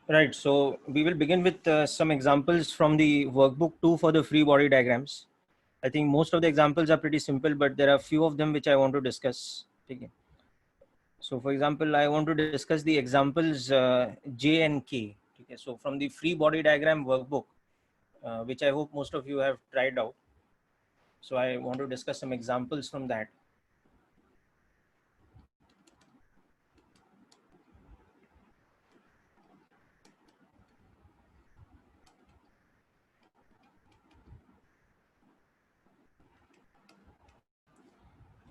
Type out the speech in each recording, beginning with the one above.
Right, so we will begin with some examples from the workbook 2 for the free body diagrams. I think most of the examples are pretty simple, but there are few of them which I want to discuss. Okay. So for example, I want to discuss the examples J and K. Okay. So from the free body diagram workbook, which I hope most of you have tried out. So I want to discuss some examples from that.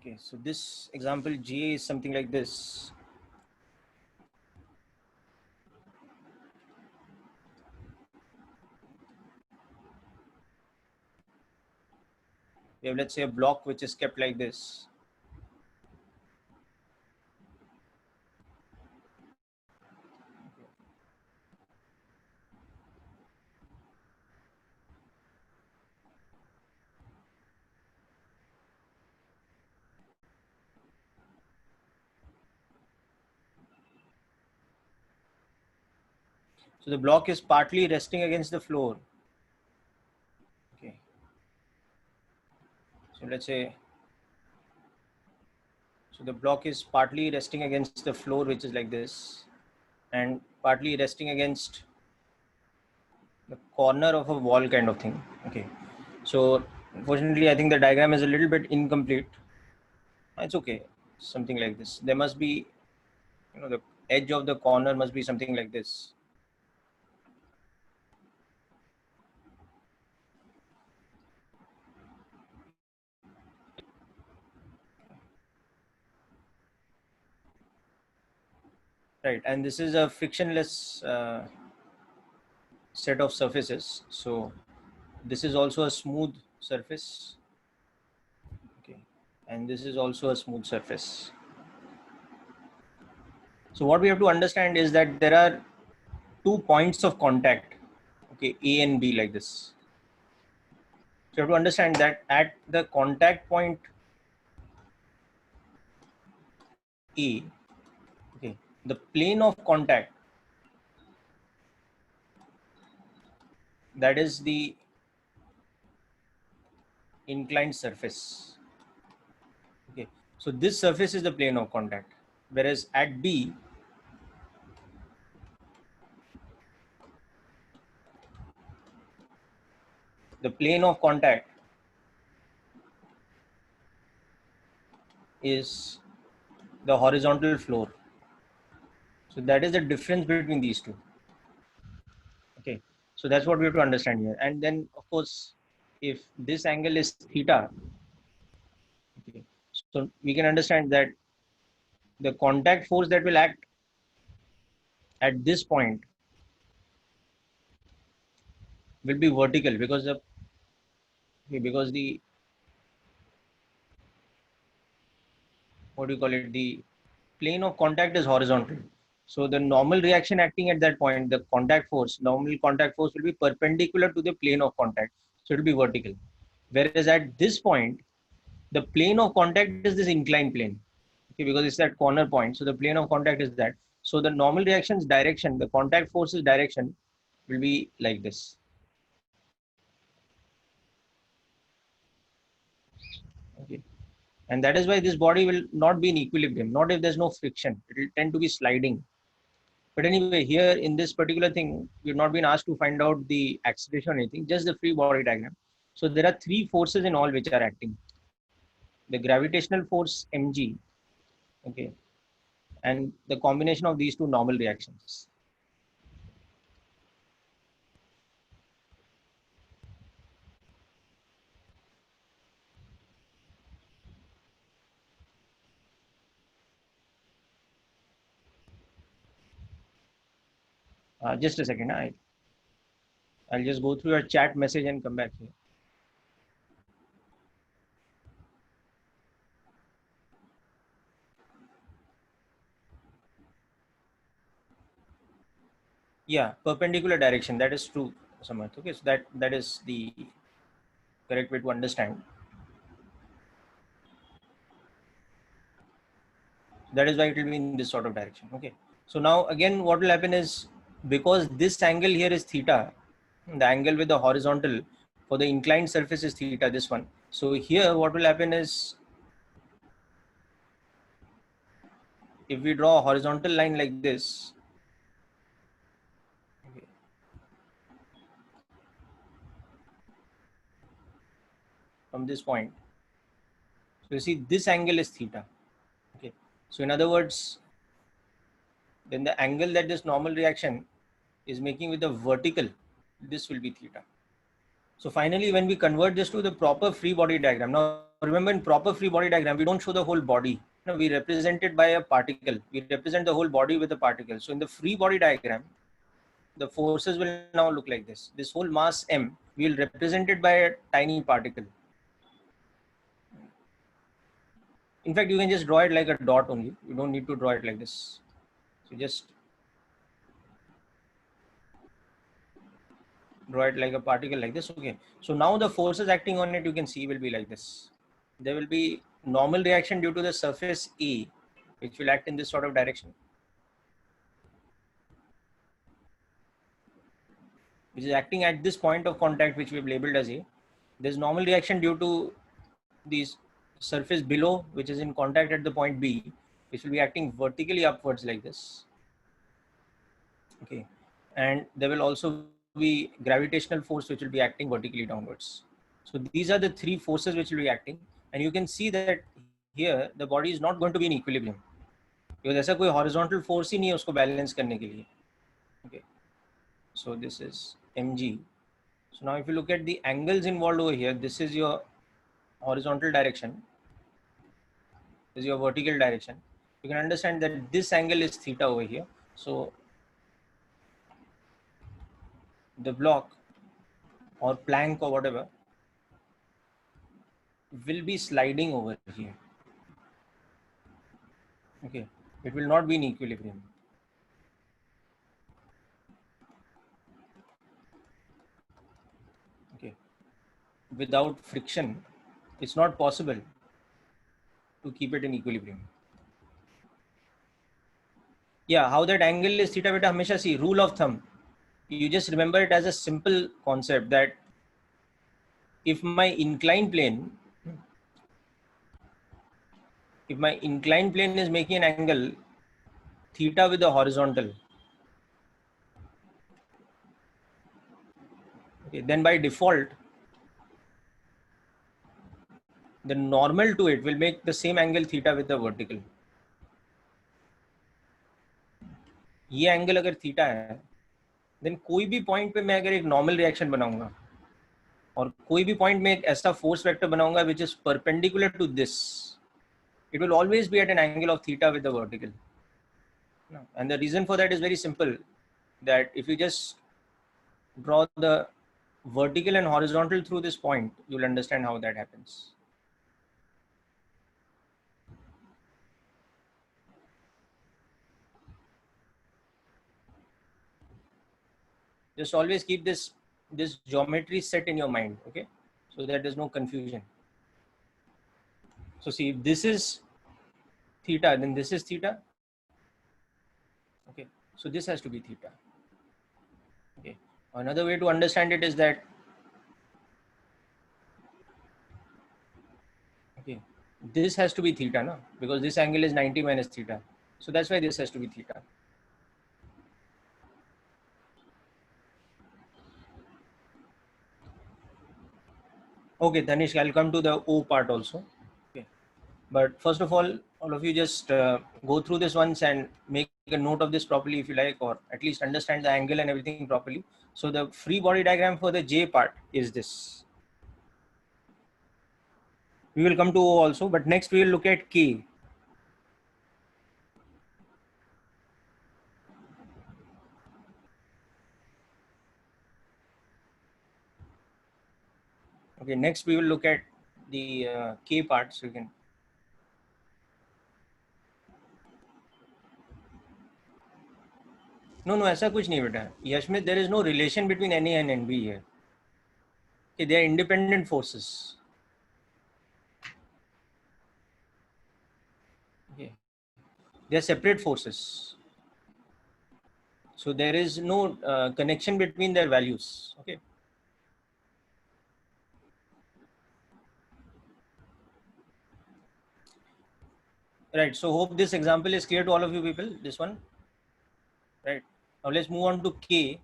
Okay, so this example J is something like this. We have, let's say, a block which is kept like this. So the block is partly resting against the floor. Okay. So let's say, so the block is partly resting against the floor, which is like this, and partly resting against the corner of a wall kind of thing. Okay. So unfortunately, I think the diagram is a little bit incomplete. It's okay. Something like this. There must be, the edge of the corner must be something like this. Right. And this is a frictionless set of surfaces. So this is also a smooth surface. Okay. And this is also a smooth surface. So what we have to understand is that there are 2 points of contact, okay, A and B, like this. So you have to understand that at the contact point A, okay, the plane of contact, that is the inclined surface. Okay, so this surface is the plane of contact, whereas at B, the plane of contact is the horizontal floor. So that is the difference between these two. Okay, so that's what we have to understand here. And then, of course, if this angle is theta, okay, so we can understand that the contact force that will act at this point will be vertical, because the what do you call it, the plane of contact is horizontal. So the normal reaction acting at that point, the normal contact force will be perpendicular to the plane of contact, so it will be vertical. Whereas at this point, the plane of contact is this inclined plane, okay, because it's that corner point. So the plane of contact is that. So the normal reaction's direction, the contact force's direction, will be like this. Okay. And that is why this body will not be in equilibrium, not if there's no friction. It will tend to be sliding. But anyway, here in this particular thing, we've not been asked to find out the acceleration or anything, just the free body diagram. So there are 3 forces in all which are acting. The gravitational force mg, okay, and the combination of these two normal reactions. Just a second. I'll just go through your chat message and come back here. Yeah, perpendicular direction. That is true, Samarth. Okay, so that is the correct way to understand. That is why it will be in this sort of direction. Okay. So now again, what will happen is, because this angle here is theta, the angle with the horizontal for the inclined surface is theta, this one. So here what will happen is, if we draw a horizontal line like this, okay, from this point, so you see this angle is theta. Okay. So in other words, then the angle that this normal reaction is making with the vertical, this will be theta. So finally, when we convert this to the proper free body diagram, now remember, in proper free body diagram, we don't show the whole body. No, we represent it by a particle. We represent the whole body with a particle. So in the free body diagram, the forces will now look like this. This whole mass M, we will represent it by a tiny particle. In fact, you can just draw it like a dot only. You don't need to draw it like this. So just draw it like a particle like this. Okay. So now the forces acting on it, you can see, will be like this. There will be normal reaction due to the surface A, which will act in this sort of direction, which is acting at this point of contact, which we've labeled as A. There's normal reaction due to this surface below, which is in contact at the point B, which will be acting vertically upwards like this. Okay. And there will also be gravitational force, which will be acting vertically downwards. So these are the three forces which will be acting. And you can see that here the body is not going to be in equilibrium, because ऐसा कोई horizontal force ही नहीं है उसको balance करने के लिए. Okay. So this is mg. So now if you look at the angles involved over here, this is your horizontal direction, this is your vertical direction. You can understand that this angle is theta over here. So the block or plank or whatever will be sliding over here. Okay, it will not be in equilibrium. Okay, without friction, it's not possible to keep it in equilibrium. Yeah, how that angle is theta beta, hamesha see, rule of thumb. You just remember it as a simple concept that if my inclined plane is making an angle theta with the horizontal, okay, then by default the normal to it will make the same angle theta with the vertical. ये angle अगर theta है, then कोई भी point पे मैं अगर एक normal reaction बनाऊंगा और कोई भी पॉइंट में एक ऐसा फोर्स वेक्टर बनाऊंगा which is perpendicular to this, it will always be at an angle of theta with the vertical. And the reason for that is very simple, that if you just draw the vertical and horizontal through this point, you'll understand how that happens. Just always keep this geometry set in your mind, okay, so that there's no confusion. So see, if this is theta, then this is theta. Okay, so this has to be theta. Okay, another way to understand it is that, okay, this has to be theta, no? Because this angle is 90 minus theta, so that's why this has to be theta. Okay, Danish, I'll come to the O part also. Okay, but first of all of you just go through this once and make a note of this properly if you like, or at least understand the angle and everything properly. So the free body diagram for the J part is this. We will come to O also, but next we will look at K. Okay, next we will look at the K part. So you can. No, ऐसा कुछ नहीं बेटा. Yashmit, there is no relation between NA and NB here. Okay, they are independent forces. Okay. They are separate forces. So there is no connection between their values. Okay. Right. So hope this example is clear to all of you people. This one. Right. Now let's move on to K.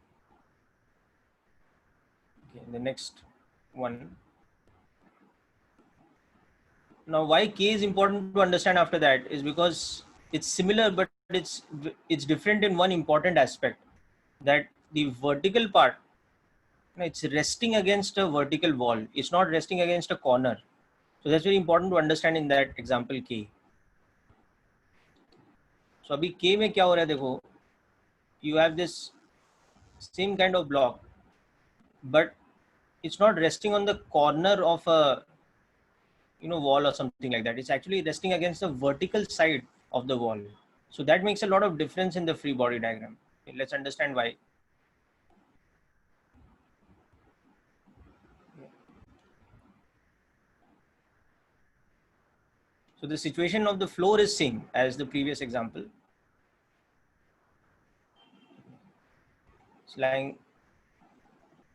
Okay, the next one. Now why K is important to understand after that is because it's similar, but it's different in one important aspect, that the vertical part, it's resting against a vertical wall. It's not resting against a corner. So that's very important to understand in that example K. So अभी K में क्या हो रहा है देखो, you have this same kind of block, but it's not resting on the corner of a wall or something like that. It's actually resting against the vertical side of the wall. So that makes a lot of difference in the free body diagram. Okay, let's understand why. So the situation of the floor is same as the previous example. It's lying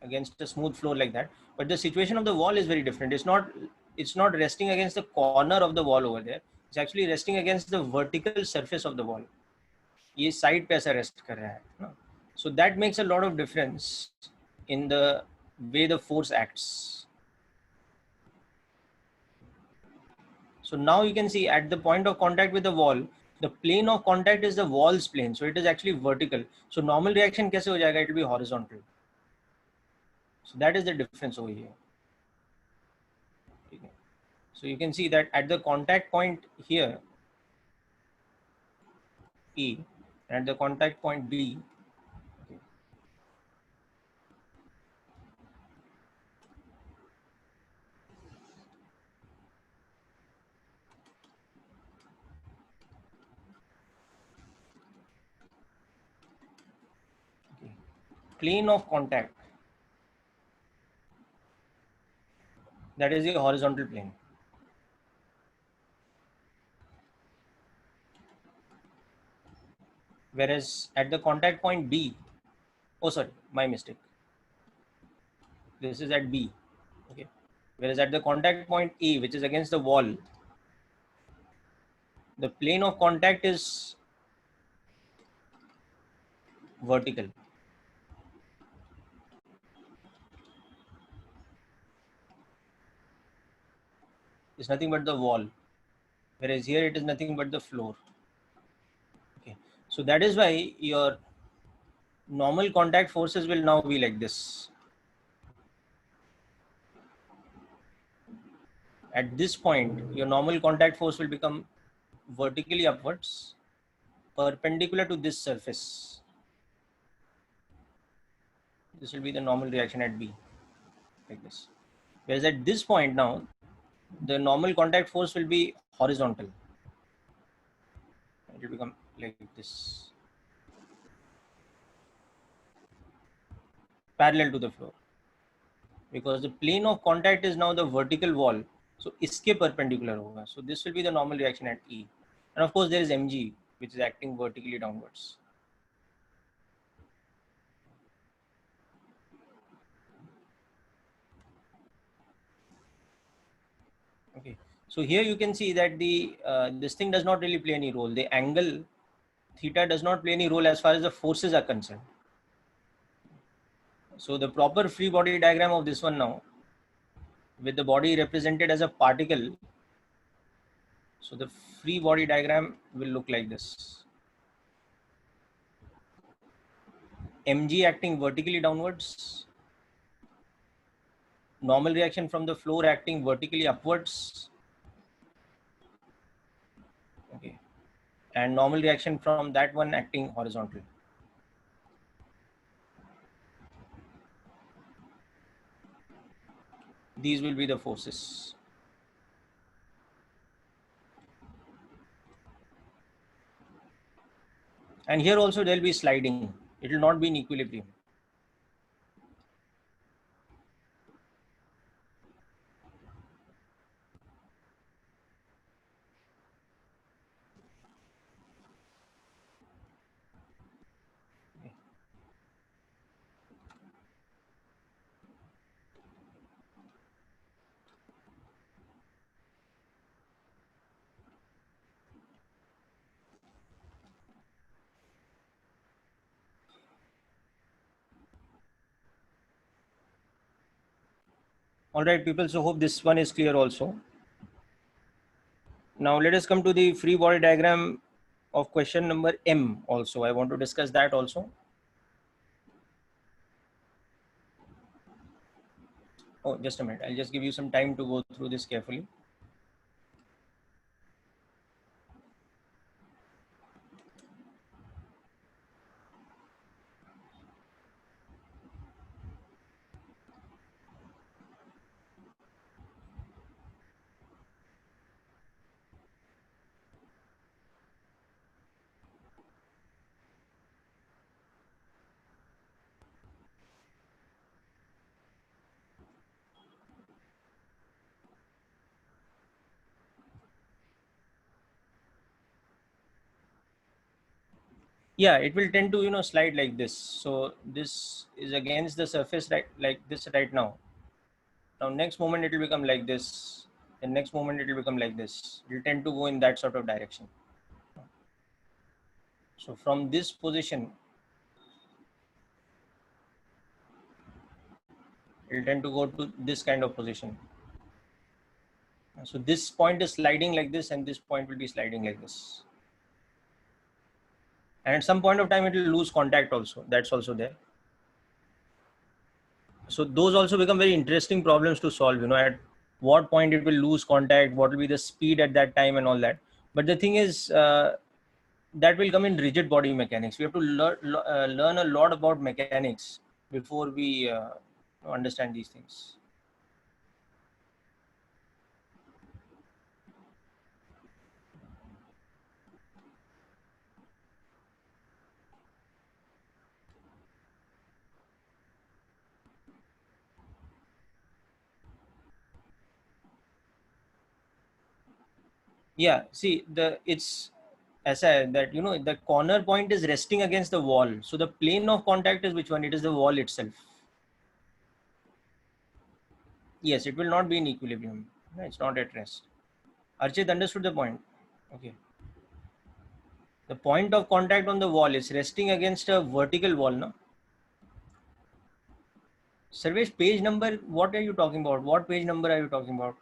against a smooth floor like that, but the situation of the wall is very different. It's not resting against the corner of the wall over there. It's actually resting against the vertical surface of the wall. ये side पे ऐसा rest कर रहा है ना? So that makes a lot of difference in the way the force acts. So now you can see at the point of contact with the wall, the plane of contact is the wall's plane, so it is actually vertical. So normal reaction कैसे हो जाएगा? It will be horizontal. So that is the difference over here. Okay. So you can see that at the contact point here, E, and at the contact point B, okay, okay, plane of contact, that is the horizontal plane. Whereas at the contact point B, oh sorry, my mistake. This is at B, okay. Whereas at the contact point A, which is against the wall, the plane of contact is vertical. It's nothing but the wall. Whereas here it is nothing but the floor. Okay. So that is why your normal contact forces will now be like this. At this point, your normal contact force will become vertically upwards, perpendicular to this surface. This will be the normal reaction at B, like this. Whereas at this point now, the normal contact force will be horizontal. It will become like this, parallel to the floor. Because the plane of contact is now the vertical wall, so iske perpendicular hoga. So this will be the normal reaction at E. And of course there is Mg, which is acting vertically downwards. Okay, so here you can see that the this thing does not really play any role. The angle theta does not play any role as far as the forces are concerned. So the proper free body diagram of this one now, with the body represented as a particle, so the free body diagram will look like this. Mg acting vertically downwards, normal reaction from the floor acting vertically upwards, okay, and normal reaction from that one acting horizontal. These will be the forces. And here also there will be sliding. It will not be in equilibrium. All right, people. So hope this one is clear also. Now let us come to the free body diagram of question number M also. I want to discuss that also. Oh, just a minute. I'll just give you some time to go through this carefully. Yeah, it will tend to slide like this. So this is against the surface, right, like this right now. Now next moment it will become like this, and next moment it will become like this. It will tend to go in that sort of direction. So from this position it will tend to go to this kind of position. So this point is sliding like this, and this point will be sliding like this, and at some point of time it will lose contact also. That's also there. So those also become very interesting problems to solve, at what point it will lose contact, what will be the speed at that time, and all that. But the thing is, that will come in rigid body mechanics. We have to learn a lot about mechanics before we understand these things. Yeah, see, the it's as I that the corner point is resting against the wall, so the plane of contact is which one? It is the wall itself. Yes, it will not be in equilibrium. No, it's not at rest. Archit understood the point. Okay. The point of contact on the wall is resting against a vertical wall, no? Sarvesh, page number, what are you talking about? What page number are you talking about?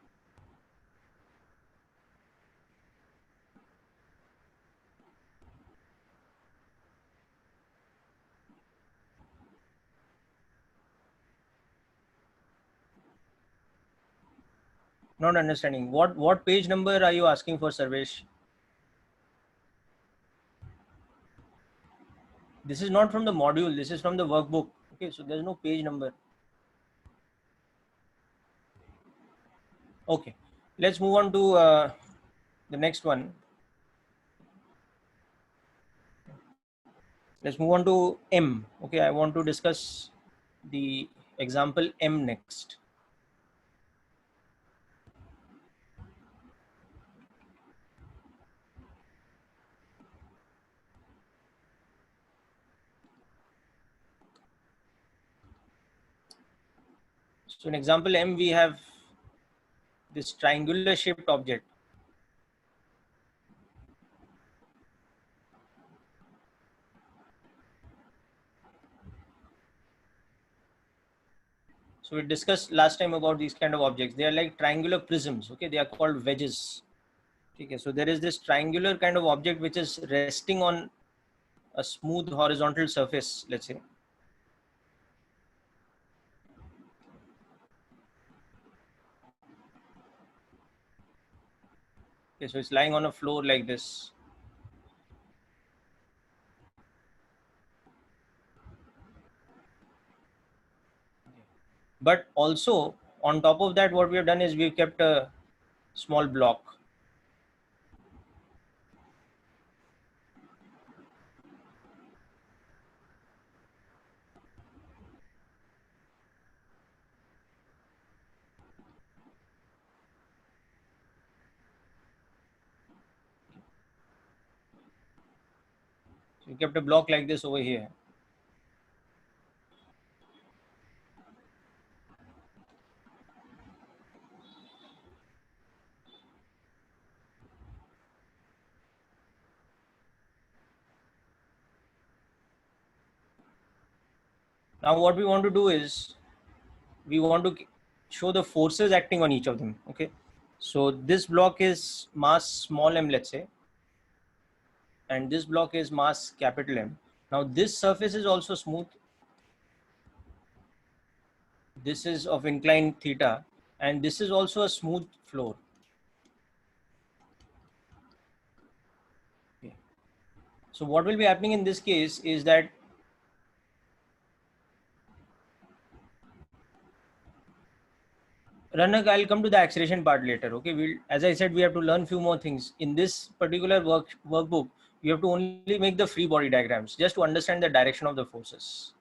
Not understanding. What page number are you asking for, Sarvesh? This is not from the module. This is from the workbook. Okay, so there's no page number. Okay, let's move on to the next one. Let's move on to M. Okay, I want to discuss the example M next. So in example M, we have this triangular shaped object. So we discussed last time about these kind of objects. They are like triangular prisms. Okay, they are called wedges. Okay, so there is this triangular kind of object which is resting on a smooth horizontal surface, let's say. Okay, so it's lying on a floor like this. But also on top of that, what we have done is we've kept a small block. So we kept a block like this over here. Now what we want to do is we want to show the forces acting on each of them. Okay, so this block is mass small m, let's say, and this block is mass capital M. Now this surface is also smooth. This is of incline theta, and this is also a smooth floor. Okay. So what will be happening in this case is that Ranak, I'll come to the acceleration part later. Okay, as I said, we have to learn few more things in this particular workbook. You have to only make the free body diagrams just to understand the direction of the forces.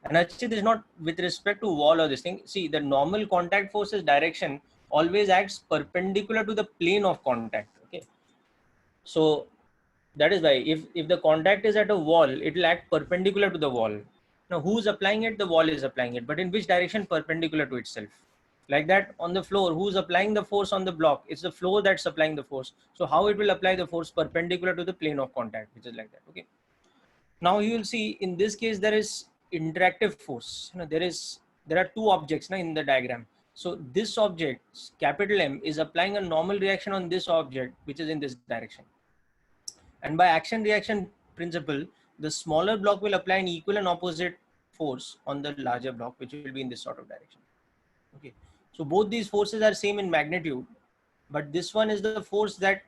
And actually, this is not with respect to wall or this thing. See, the normal contact forces direction always acts perpendicular to the plane of contact. Okay, so that is why if the contact is at a wall, it will act perpendicular to the wall. Now, who's applying it? The wall is applying it, but in which direction? Perpendicular to itself. Like that on the floor, who's applying the force on the block? It's the floor that's applying the force. So how it will apply the force? Perpendicular to the plane of contact, which is like that. Okay. Now you will see in this case there is interactive force. There are two objects in the diagram. So this object, capital M, is applying a normal reaction on this object, which is in this direction. And by action reaction principle, the smaller block will apply an equal and opposite force on the larger block, which will be in this sort of direction. Okay. So both these forces are same in magnitude, but this one is the force that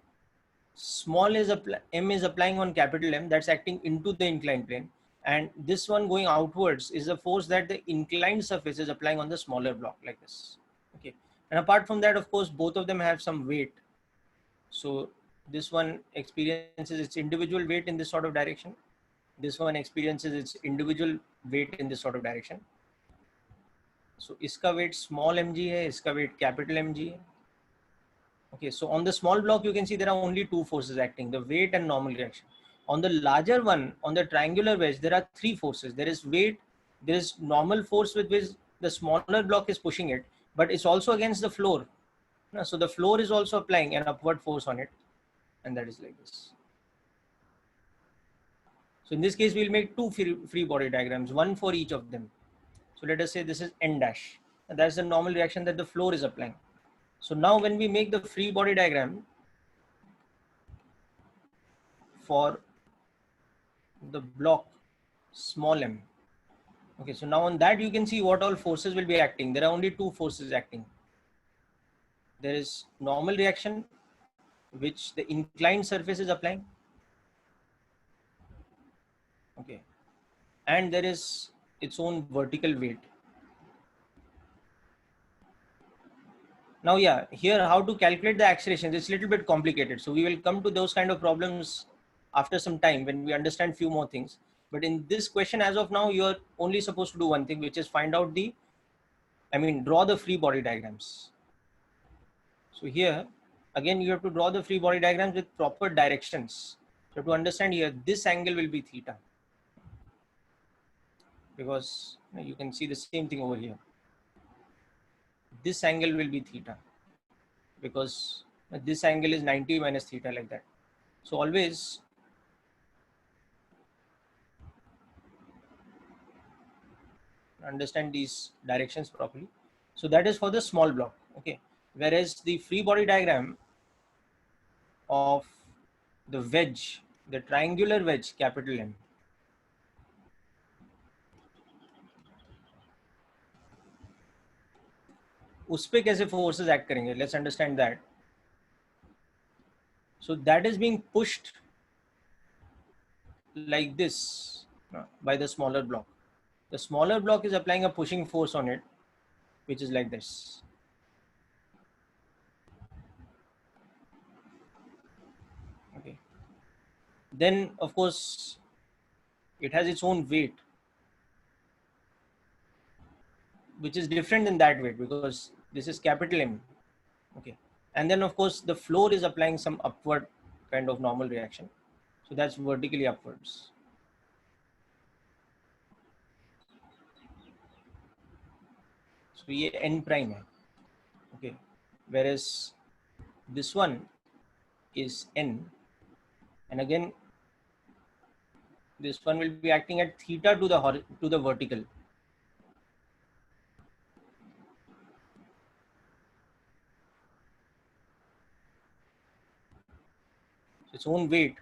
M is applying on capital M, that's acting into the inclined plane, and this one going outwards is the force that the inclined surface is applying on the smaller block, like this. Okay. And apart from that, of course, both of them have some weight. So this one experiences its individual weight in this sort of direction. This one experiences its individual weight in this sort of direction. So iska weight small mg hai, iska weight capital mg hai. Okay, so on the small block, you can see there are only two forces acting, the weight and normal reaction. On the larger one, on the triangular wedge, there are three forces. There is weight, there is normal force with which the smaller block is pushing it, but it's also against the floor. So the floor is also applying an upward force on it, and that is like this. So in this case, we'll make two free body diagrams, one for each of them. So let us say this is N dash, and that's the normal reaction that the floor is applying. So now when we make the free body diagram for the block small m, okay, so now on that you can see what all forces will be acting. There are only two forces acting. There is normal reaction, which the inclined surface is applying. Okay, and there is its own vertical weight. Now, yeah, here how to calculate the acceleration, it's a little bit complicated. So we will come to those kind of problems after some time when we understand few more things. But in this question, as of now, you're only supposed to do one thing, which is find out draw the free body diagrams. So here, again, you have to draw the free body diagrams with proper directions. So to understand here, this angle will be theta. Because you can see the same thing over here. This angle will be theta. Because this angle is 90 minus theta, like that. So always understand these directions properly. So that is for the small block. Okay. Whereas the free body diagram of the wedge, the triangular wedge, capital M, उस पे कैसे forces act करेंगे? Let's understand that. So that is being pushed like this by the smaller block. The smaller block is applying a pushing force on it, which is like this. Okay. Then, of course, it has its own weight, which is different than that weight because this is capital M. Okay. And then, of course, the floor is applying some upward kind of normal reaction. So that's vertically upwards. So ये N prime है. Okay. Whereas this one is N. And again, this one will be acting at theta to the vertical. its own weight.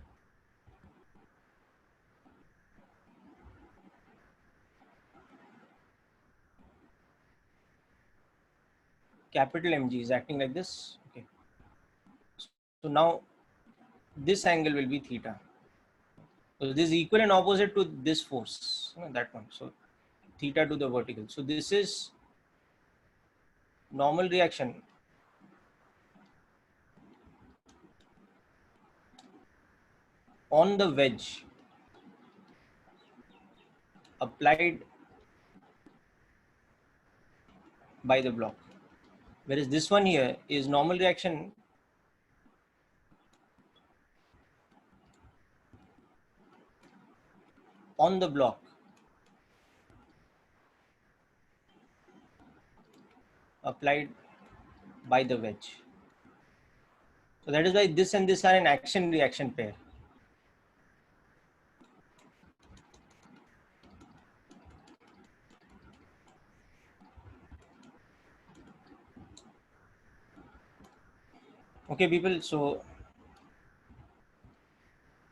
Capital Mg is acting like this. Okay. So now this angle will be theta. So this is equal and opposite to this force, that one. So theta to the vertical. So this is normal reaction on the wedge applied by the block. Whereas this one here is normal reaction on the block applied by the wedge. So that is why this and this are an action reaction pair. Okay, people, so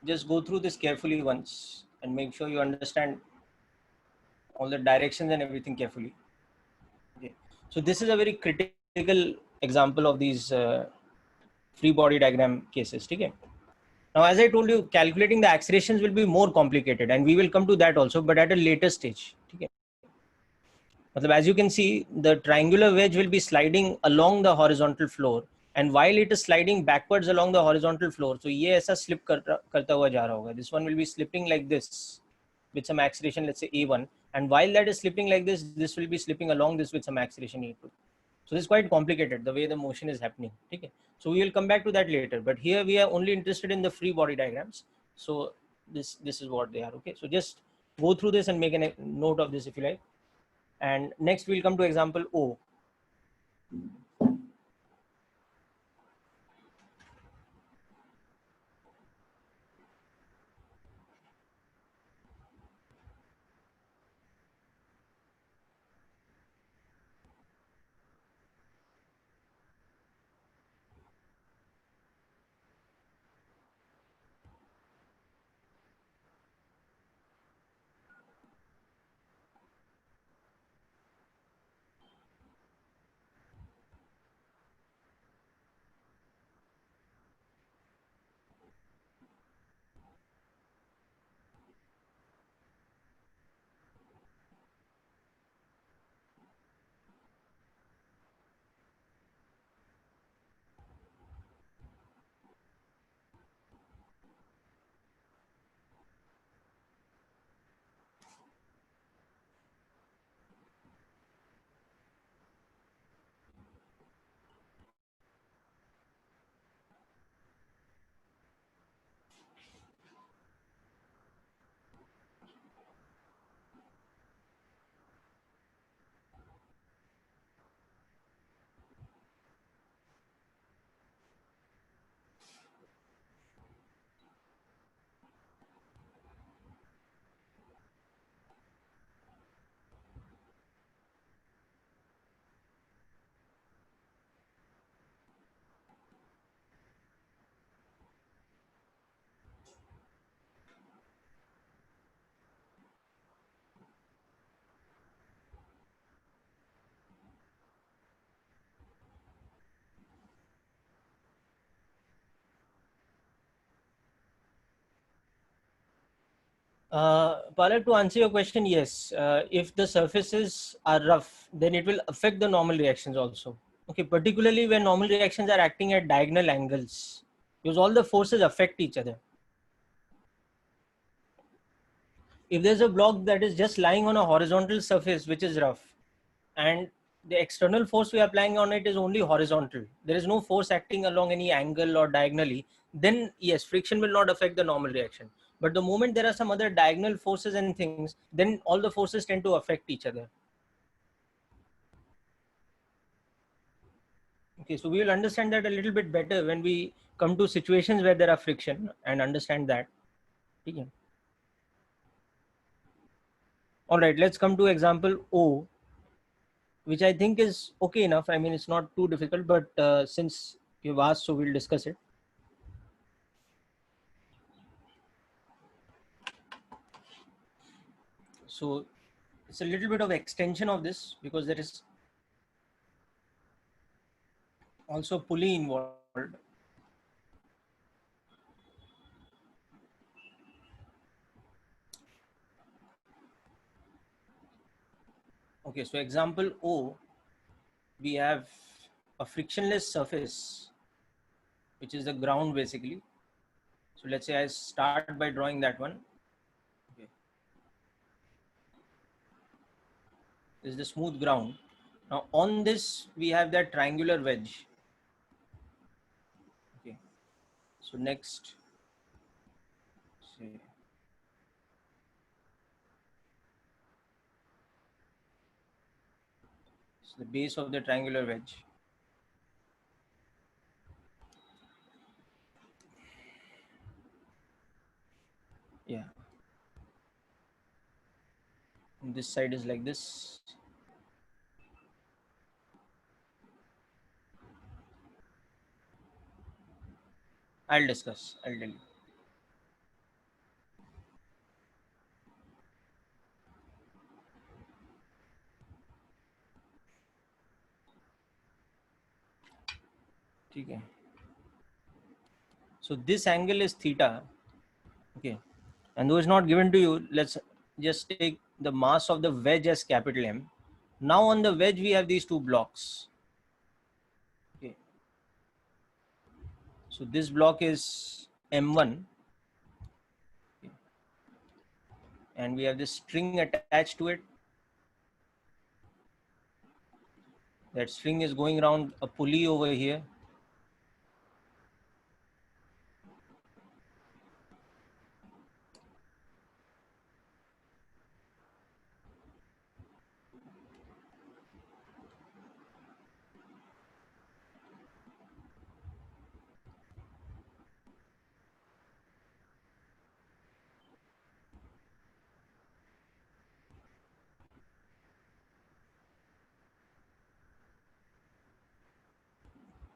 just go through this carefully once and make sure you understand all the directions and everything carefully. Okay. So this is a very critical example of these free body diagram cases. Okay. Now, as I told you, calculating the accelerations will be more complicated, and we will come to that also, but at a later stage. Okay. As you can see, the triangular wedge will be sliding along the horizontal floor, and while it is sliding backwards along the horizontal floor, so ये ऐसा slip करता हुआ जा रहा होगा. This one will be slipping like this with some acceleration, let's say A1, and while that is slipping like this will be slipping along this with some acceleration A2. So this is quite complicated, the way the motion is happening. Okay. So we will come back to that later, but here we are only interested in the free body diagrams. So this is what they are. Okay. So just go through this and make a note of this if you like. And next we'll come to example O. Palak, to answer your question, yes. If the surfaces are rough, then it will affect the normal reactions also. Okay, particularly when normal reactions are acting at diagonal angles, because all the forces affect each other. If there's a block that is just lying on a horizontal surface which is rough, and the external force we are applying on it is only horizontal, there is no force acting along any angle or diagonally, then yes, friction will not affect the normal reaction. But the moment there are some other diagonal forces and things, then all the forces tend to affect each other. Okay, so we will understand that a little bit better when we come to situations where there are friction and understand that. Okay. All right, let's come to example O, which I think is okay enough. I mean, it's not too difficult, but since you've asked, so we'll discuss it. So it's a little bit of extension of this because there is also pulley involved. Okay, so example O, we have a frictionless surface, which is the ground basically. So let's say I start by drawing that one. Okay. This is the smooth ground. Now on this, we have that triangular wedge. Okay. So next, say, it's the base of the triangular wedge. Yeah. And this side is like this. I'll discuss. I'll tell you. Okay. So this angle is theta. Okay. And though it's not given to you, let's just take the mass of the wedge as capital M. Now on the wedge, we have these two blocks. Okay. So this block is M1. Okay. And we have this string attached to it. That string is going around a pulley over here.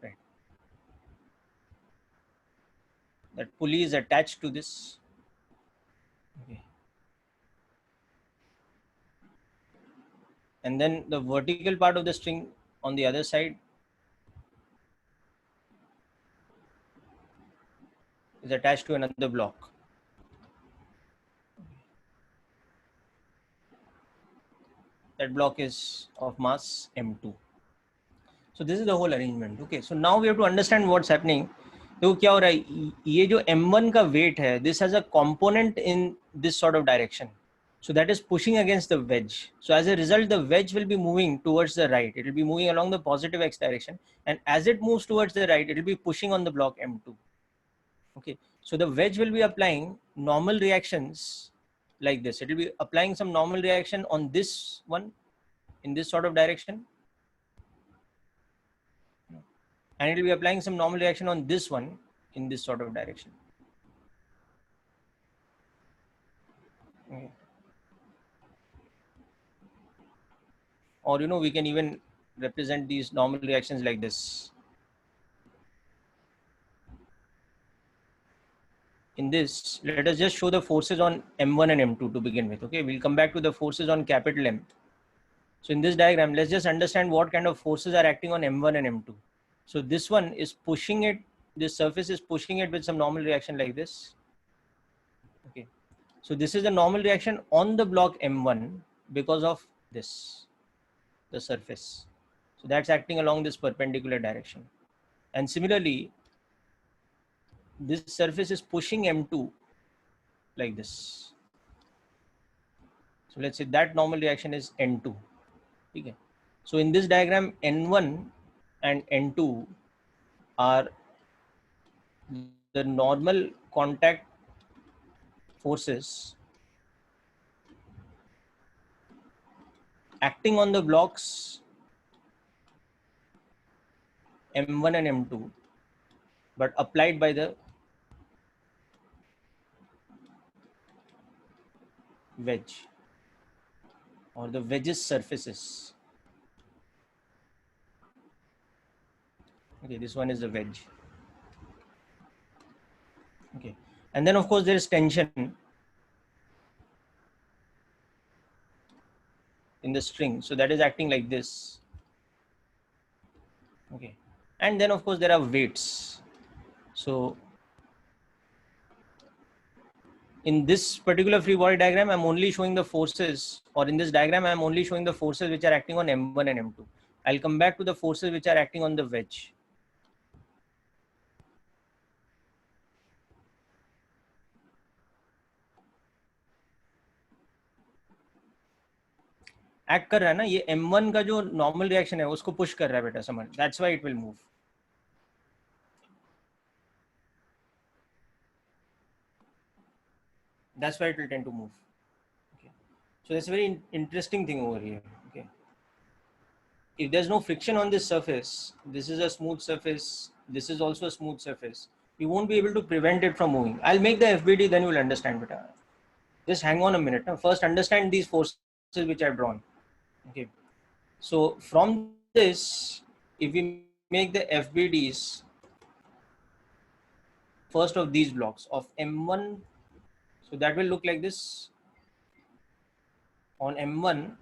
Right. That pulley is attached to this. Okay. And then the vertical part of the string on the other side is attached to another block. That block is of mass M2. So this is the whole arrangement. Okay, so now we have to understand what's happening. तो क्या हो रहा है, ये जो M1 का weight है, this has a component in this sort of direction. So that is pushing against the wedge. So as a result, the wedge will be moving towards the right. It will be moving along the positive X direction. And as it moves towards the right, it will be pushing on the block M2. Okay, so the wedge will be applying normal reactions like this. It will be applying some normal reaction on this one in this sort of direction. And it will be applying some normal reaction on this one in this sort of direction. Okay. Or, you know, we can even represent these normal reactions like this. In this, let us just show the forces on M1 and M2 to begin with. Okay, we'll come back to the forces on capital M. So in this diagram, let's just understand what kind of forces are acting on M1 and M2. So this one is pushing it, this surface is pushing it with some normal reaction like this. Okay, so this is the normal reaction on the block M1 because of this, the surface. So that's acting along this perpendicular direction. And similarly, this surface is pushing M2 like this. So let's say that normal reaction is N2. Okay. So in this diagram, N1 and N2 are the normal contact forces acting on the blocks M1 and M2, but applied by the wedge or the wedge's surfaces. Okay, this one is the wedge. Okay, and then of course there is tension. in the string. So that is acting like this. Okay. And then of course there are weights. So in this particular free body diagram, I'm only showing the forces, or in this diagram, I'm only showing the forces which are acting on M1 and M2. I'll come back to the forces which are acting on the wedge. Act कर रहा है ना ये M1 का जो normal reaction है उसको push कर रहा है बेटा समझ that's why it will move that's why it will tend to move. Okay, so that's a very interesting thing over here. Okay, if there's no friction on this surface, this is a smooth surface, this is also a smooth surface, you won't be able to prevent it from moving. I'll make the FBD, then you'll understand better. Just hang on a minute. Now, first understand these forces which I've drawn. Okay, so from this, if we make the FBDs first of these blocks of M1, so that will look like this. On M1,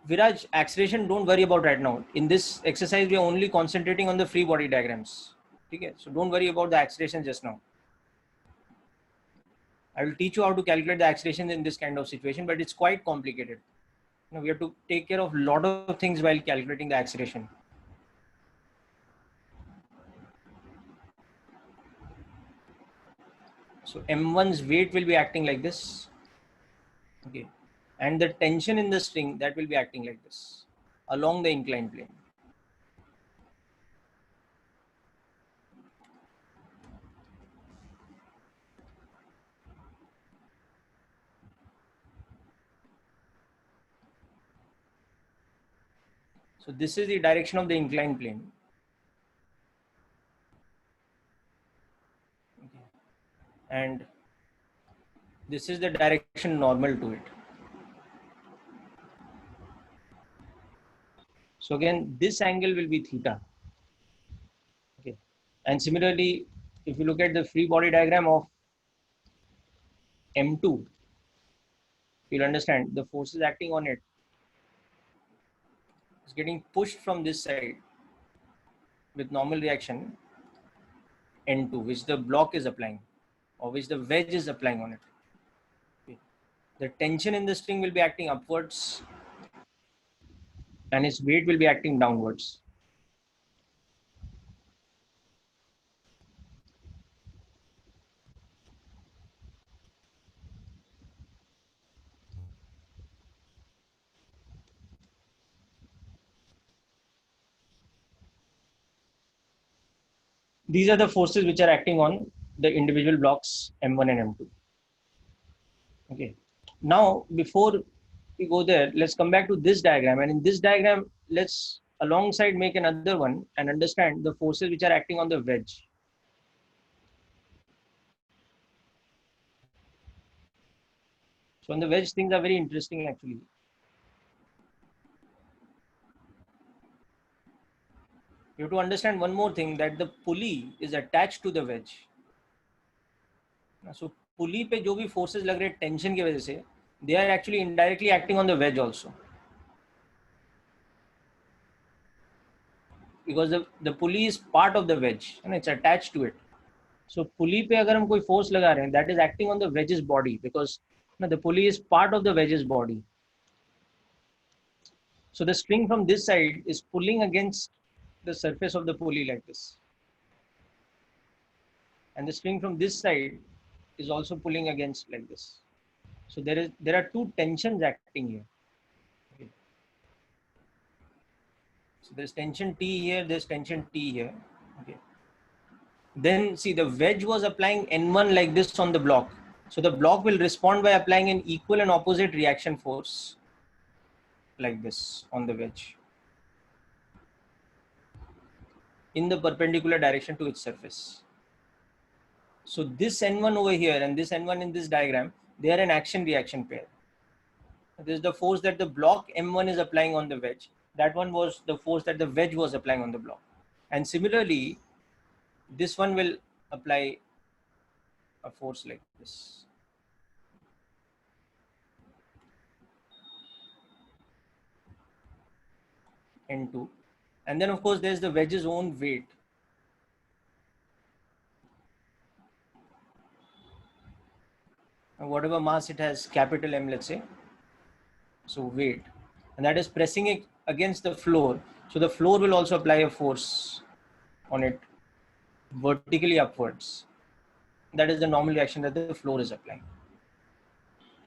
Viraj, acceleration don't worry about right now. In this exercise, we are only concentrating on the free body diagrams. Okay, so don't worry about the acceleration just now. I will teach you how to calculate the acceleration in this kind of situation, but it's quite complicated. You know, we have to take care of a lot of things while calculating the acceleration. So M1's weight will be acting like this. Okay, and the tension in the string that will be acting like this along the inclined plane. So this is the direction of the inclined plane. Okay. And this is the direction normal to it. So again, this angle will be theta. Okay. And similarly, if you look at the free body diagram of M2, you'll understand the forces acting on it is getting pushed from this side with normal reaction N2, which the block is applying or which the wedge is applying on it. Okay. The tension in the string will be acting upwards and its weight will be acting downwards. These are the forces which are acting on the individual blocks M1 and M2. Okay. Now, before we go there, let's come back to this diagram. And in this diagram, let's alongside make another one and understand the forces which are acting on the wedge. So on the wedge, things are very interesting actually. You have to understand one more thing, that the pulley is attached to the wedge. So pulley पे जो भी forces लग रहे हैं tension की वजह से, they are actually indirectly acting on the wedge also. Because the pulley is part of the wedge and it's attached to it. So pulley पे अगर हम कोई force लगा रहे हैं, that is acting on the wedge's body, because the pulley is part of the wedge's body. So the string from this side is pulling against the surface of the pulley like this. And the string from this side is also pulling against like this. So there are two tensions acting here. Okay. So there's tension T here, there's tension T here. Okay. Then see, the wedge was applying N1 like this on the block. So the block will respond by applying an equal and opposite reaction force like this on the wedge in the perpendicular direction to its surface. So this N1 over here and this N1 in this diagram, they are an action reaction pair. This is the force that the block M1 is applying on the wedge. That one was the force that the wedge was applying on the block. And similarly, this one will apply a force like this. N2. And then of course there's the wedge's own weight. And whatever mass it has, capital M, let's say, so weight, and that is pressing it against the floor. So the floor will also apply a force on it vertically upwards. That is the normal reaction that the floor is applying.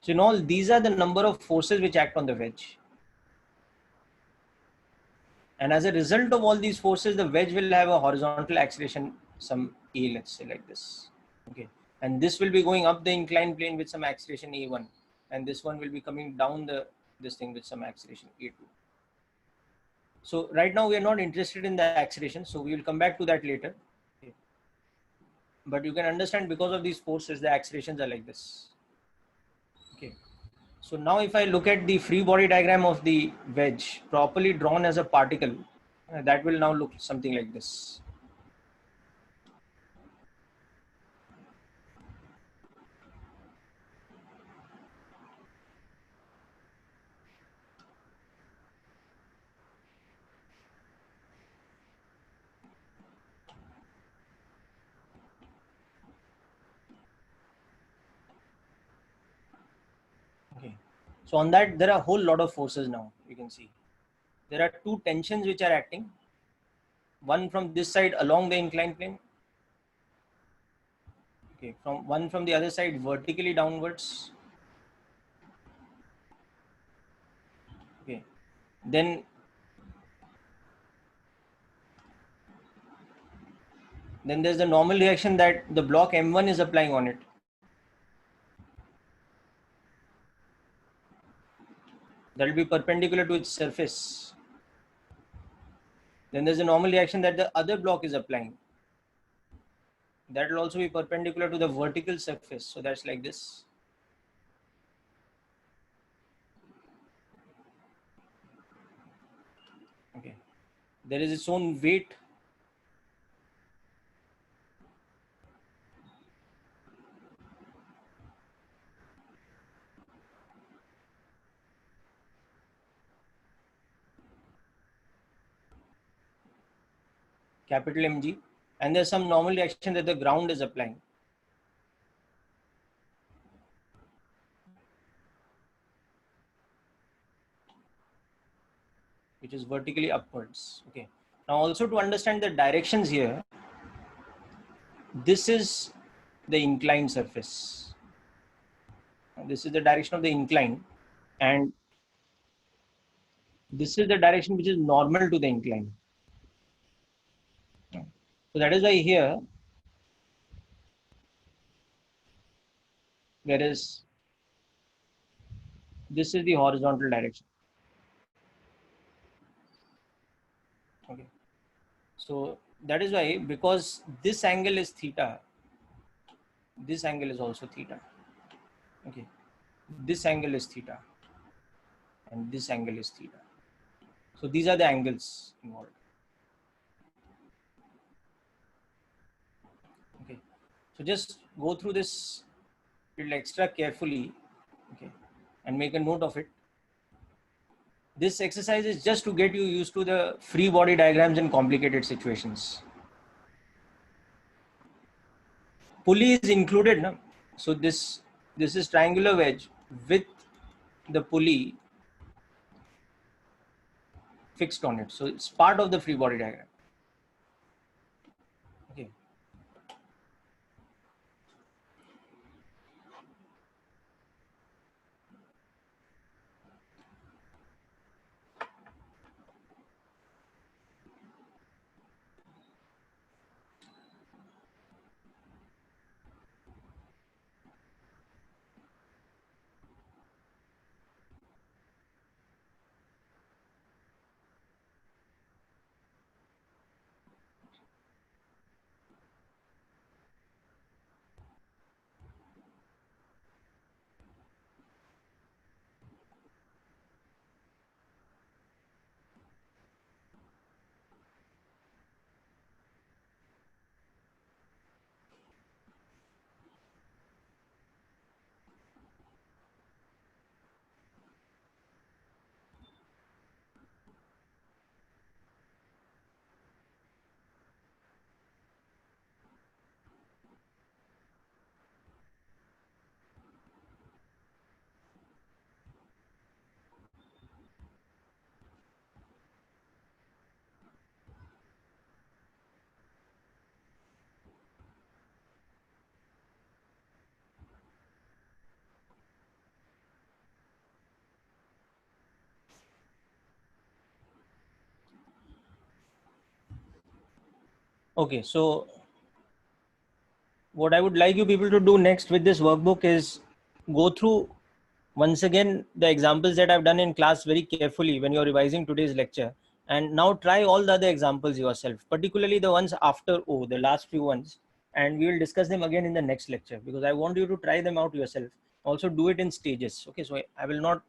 So in all, these are the number of forces which act on the wedge. And as a result of all these forces, the wedge will have a horizontal acceleration, some A, let's say like this. Okay. And this will be going up the inclined plane with some acceleration A1. And this one will be coming down this thing with some acceleration A2. So right now we are not interested in the acceleration. So we will come back to that later. Okay. But you can understand because of these forces, the accelerations are like this. Okay. So now if I look at the free body diagram of the wedge properly drawn as a particle, that will now look something like this. Okay. So on that, there are a whole lot of forces now, you can see. There are two tensions which are acting. One from this side along the inclined plane. Okay. One from the other side vertically downwards. Okay. Then there's the normal reaction that the block M1 is applying on it. That will be perpendicular to its surface. Then there's a normal reaction that the other block is applying. That will also be perpendicular to the vertical surface. So that's like this. Okay. There is its own weight. Capital Mg. And there's some normal reaction that the ground is applying. Which is vertically upwards. Okay. Now also to understand the directions here, this is the inclined surface. This is the direction of the incline, and this is the direction which is normal to the incline. So that is why here there is, this is the horizontal direction. Okay. So that is why, because this angle is theta, this angle is also theta. Okay. This angle is theta, and this angle is theta. So these are the angles involved. Okay. So just go through this little extra carefully, okay, and make a note of it. This exercise is just to get you used to the free body diagrams in complicated situations. Pulley is included, no? So this is triangular wedge with the pulley fixed on it. So it's part of the free body diagram. Okay. Okay, so what I would like you people to do next with this workbook is go through once again the examples that I've done in class very carefully when you're revising today's lecture, and now try all the other examples yourself, particularly the ones after O, the last few ones, and we will discuss them again in the next lecture because I want you to try them out yourself. Also do it in stages. Okay, so I will not.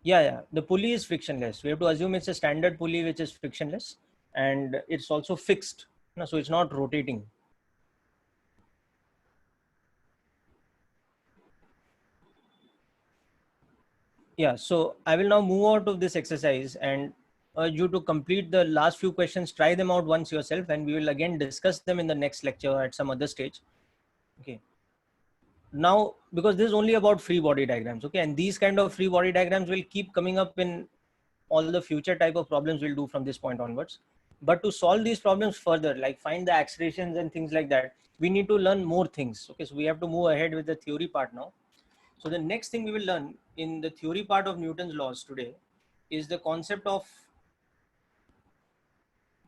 Yeah, the pulley is frictionless. We have to assume it's a standard pulley which is frictionless, and it's also fixed, so it's not rotating. Yeah, so I will now move out of this exercise and urge you to complete the last few questions, try them out once yourself, and we will again discuss them in the next lecture at some other stage. Okay. Now, because this is only about free body diagrams, okay, and these kind of free body diagrams will keep coming up in all the future type of problems we'll do from this point onwards. But to solve these problems further, like find the accelerations and things like that, we need to learn more things. Okay, so we have to move ahead with the theory part now. So the next thing we will learn in the theory part of Newton's laws today is the concept of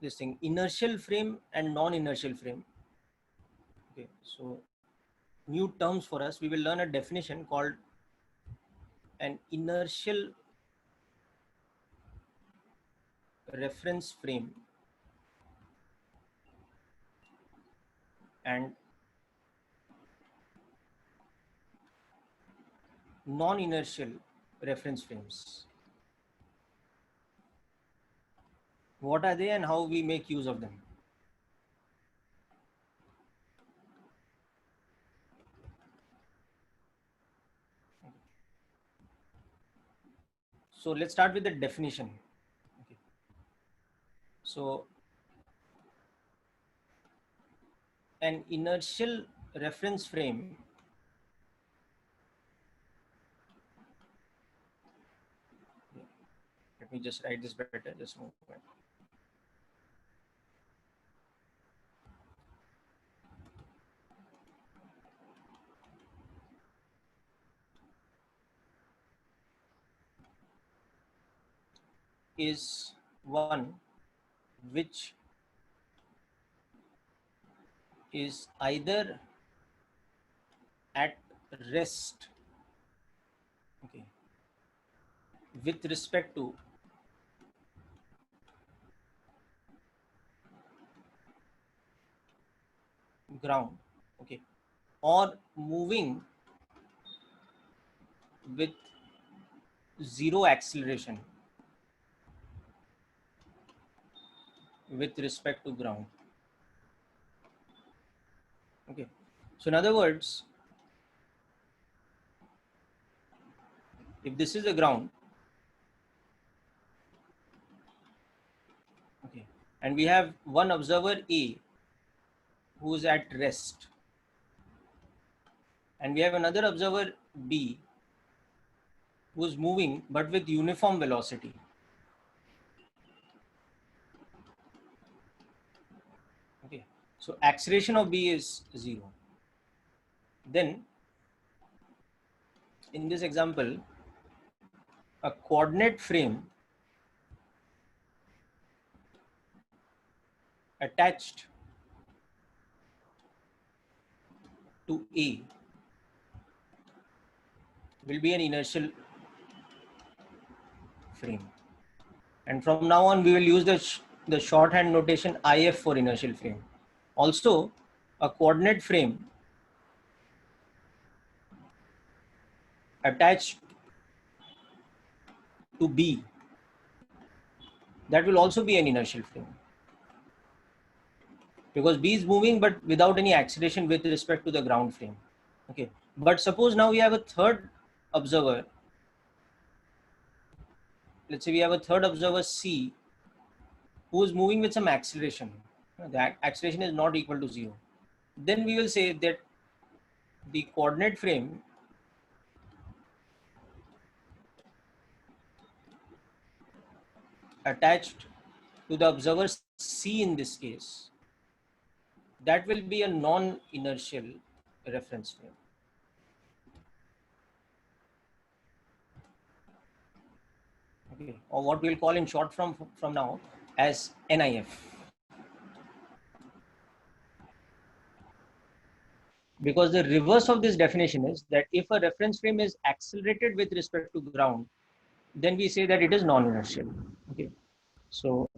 this thing, inertial frame and non-inertial frame. Okay, so new terms for us. We will learn a definition called an inertial reference frame and non-inertial reference frames. What are they and how we make use of them? So let's start with the definition. Okay. So an inertial reference frame let me just write this better, just a moment. Is one which is either at rest, okay, with respect to ground, okay, or moving with zero acceleration with respect to ground. Okay, so in other words, if this is the ground, okay, and we have one observer A who is at rest, and we have another observer B who is moving but with uniform velocity. Okay, so acceleration of B is zero. Then in this example, a coordinate frame attached to A will be an inertial frame. And from now on, we will use the shorthand notation IF for inertial frame. Also, a coordinate frame attached to B, that will also be an inertial frame because B is moving but without any acceleration with respect to the ground frame. Okay, but suppose now we have a third observer. Let's say we have a third observer C who is moving with some acceleration. The acceleration is not equal to zero. Then we will say that the coordinate frame attached to the observer C in this case, that will be a non-inertial reference frame. Okay, or what we'll call in short from now as NIF. Because the reverse of this definition is that if a reference frame is accelerated with respect to ground, then we say that it is non-inertial. Okay, so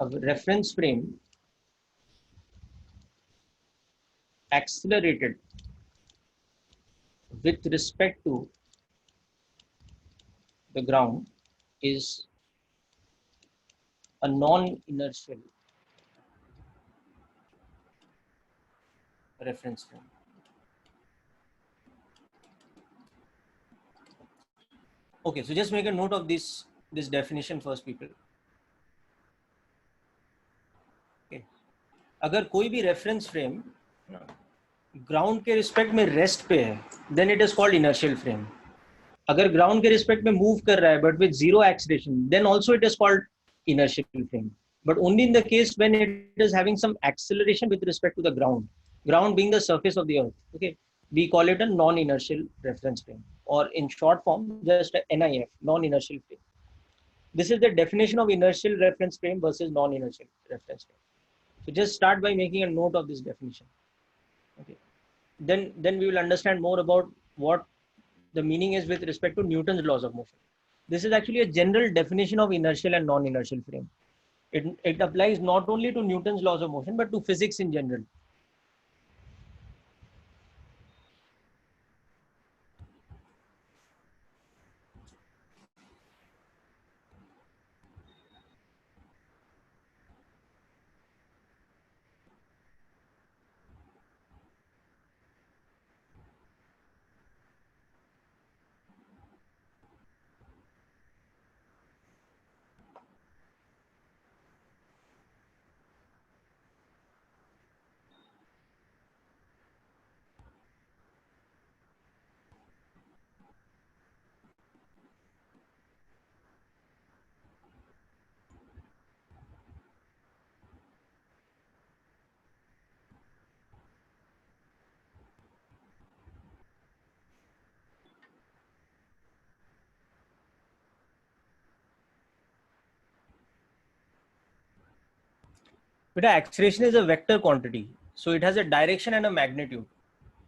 a reference frame accelerated with respect to the ground is a non-inertial reference frame. Okay, so just make a note of this definition first, people. Okay, अगर कोई भी reference frame ground के respect में rest पे है, then it is called inertial frame. अगर ground के respect में मूव कर रहा है but with zero acceleration, then also it is called inertial frame, but only in the case when it is having some acceleration with respect to the ground being the surface of the earth. Okay, we call it a non-inertial reference frame, or in short form just a NIF, non-inertial frame. This is the definition of inertial reference frame versus non-inertial reference frame. So just start by making a note of this definition. Okay, then we will understand more about what the meaning is with respect to Newton's laws of motion. This is actually a general definition of inertial and non-inertial frame. It applies not only to Newton's laws of motion, but to physics in general. But acceleration is a vector quantity, so it has a direction and a magnitude.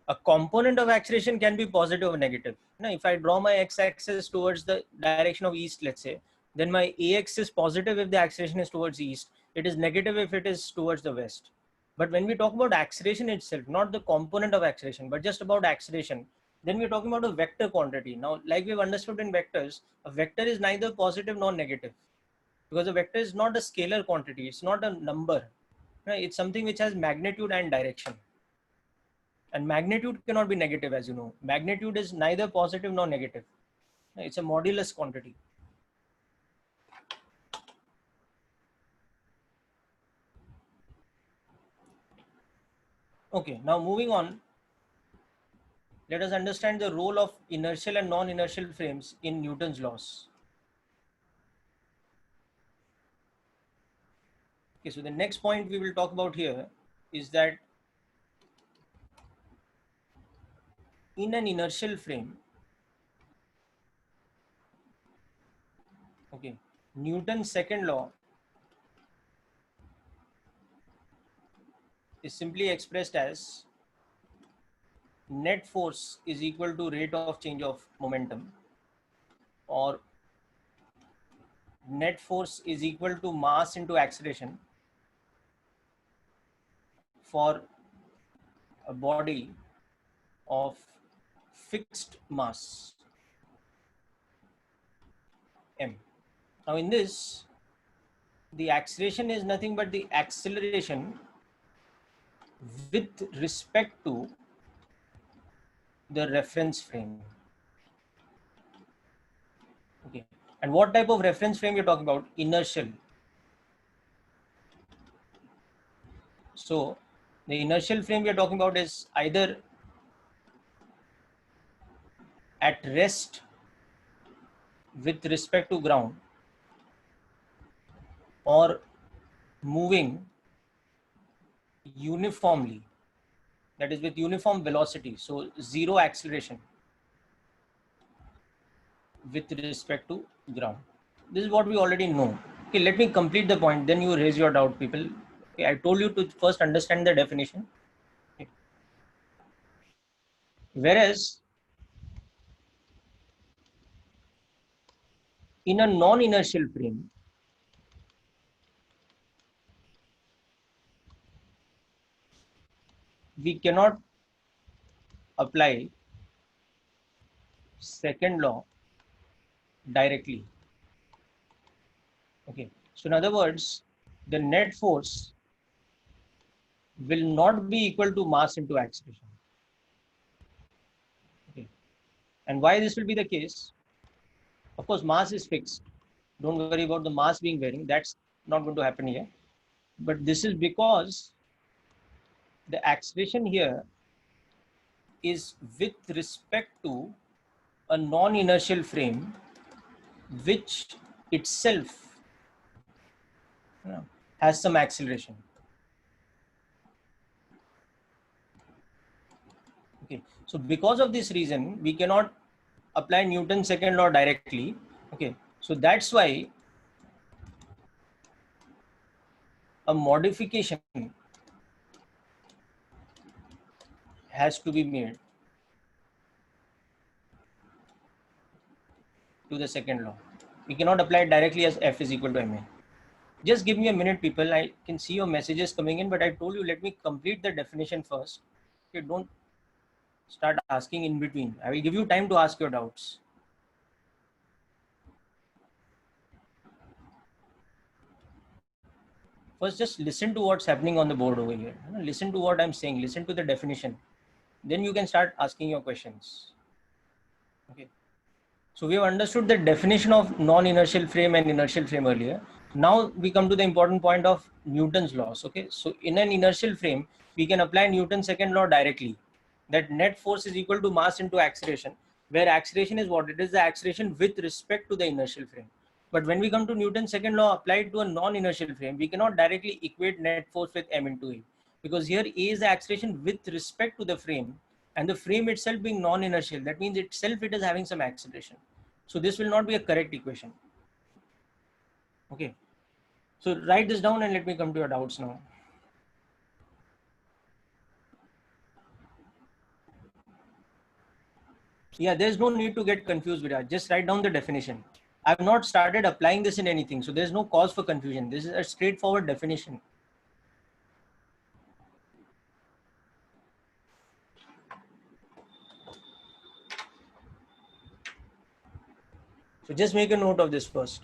A component of acceleration can be positive or negative. Now, if I draw my x-axis towards the direction of east, let's say, then my ax is positive if the acceleration is towards east. It is negative if it is towards the west. But when we talk about acceleration itself, not the component of acceleration, but just about acceleration, then we're talking about a vector quantity. Now, like we've understood in vectors, a vector is neither positive nor negative, because a vector is not a scalar quantity. It's not a number. Right? It's something which has magnitude and direction. And magnitude cannot be negative, as you know. Magnitude is neither positive nor negative. It's a modulus quantity. Okay, now moving on, let us understand the role of inertial and non-inertial frames in Newton's laws. Okay, so the next point we will talk about here is that in an inertial frame, okay, Newton's second law is simply expressed as net force is equal to rate of change of momentum, or net force is equal to mass into acceleration for a body of fixed mass m. Now in this, the acceleration is nothing but the acceleration with respect to the reference frame. Okay, and what type of reference frame you're talking about? Inertial. So the inertial frame we are talking about is either at rest with respect to ground or moving uniformly, that is with uniform velocity, so zero acceleration with respect to ground. This is what we already know. Okay, let me complete the point. Then you raise your doubt, people. Okay, I told you to first understand the definition. Okay. Whereas in a non-inertial frame, we cannot apply second law directly. Okay. So in other words, the net force will not be equal to mass into acceleration. Okay. And why this will be the case? Of course, mass is fixed. Don't worry about the mass being varying. That's not going to happen here. But this is because the acceleration here is with respect to a non-inertial frame, which itself has some acceleration. Okay. So because of this reason, we cannot apply Newton's second law directly. Okay. So that's why a modification has to be made to the second law. We cannot apply it directly as F is equal to ma. Just give me a minute, people. I can see your messages coming in, but I told you, let me complete the definition first. Okay, don't start asking in between. I will give you time to ask your doubts. First, just listen to what's happening on the board over here. Listen to what I'm saying. Listen to the definition. Then you can start asking your questions. Okay. So we have understood the definition of non-inertial frame and inertial frame earlier. Now we come to the important point of Newton's laws. Okay. So in an inertial frame, we can apply Newton's second law directly. That net force is equal to mass into acceleration, where acceleration is what? It is the acceleration with respect to the inertial frame. But when we come to Newton's second law applied to a non-inertial frame, we cannot directly equate net force with m into a, because here a is the acceleration with respect to the frame, and the frame itself being non-inertial, that means itself it is having some acceleration. So this will not be a correct equation. Okay. So write this down and let me come to your doubts now. Yeah, there's no need to get confused with that. Just write down the definition. I've not started applying this in anything, so there's no cause for confusion. This is a straightforward definition. So just make a note of this first.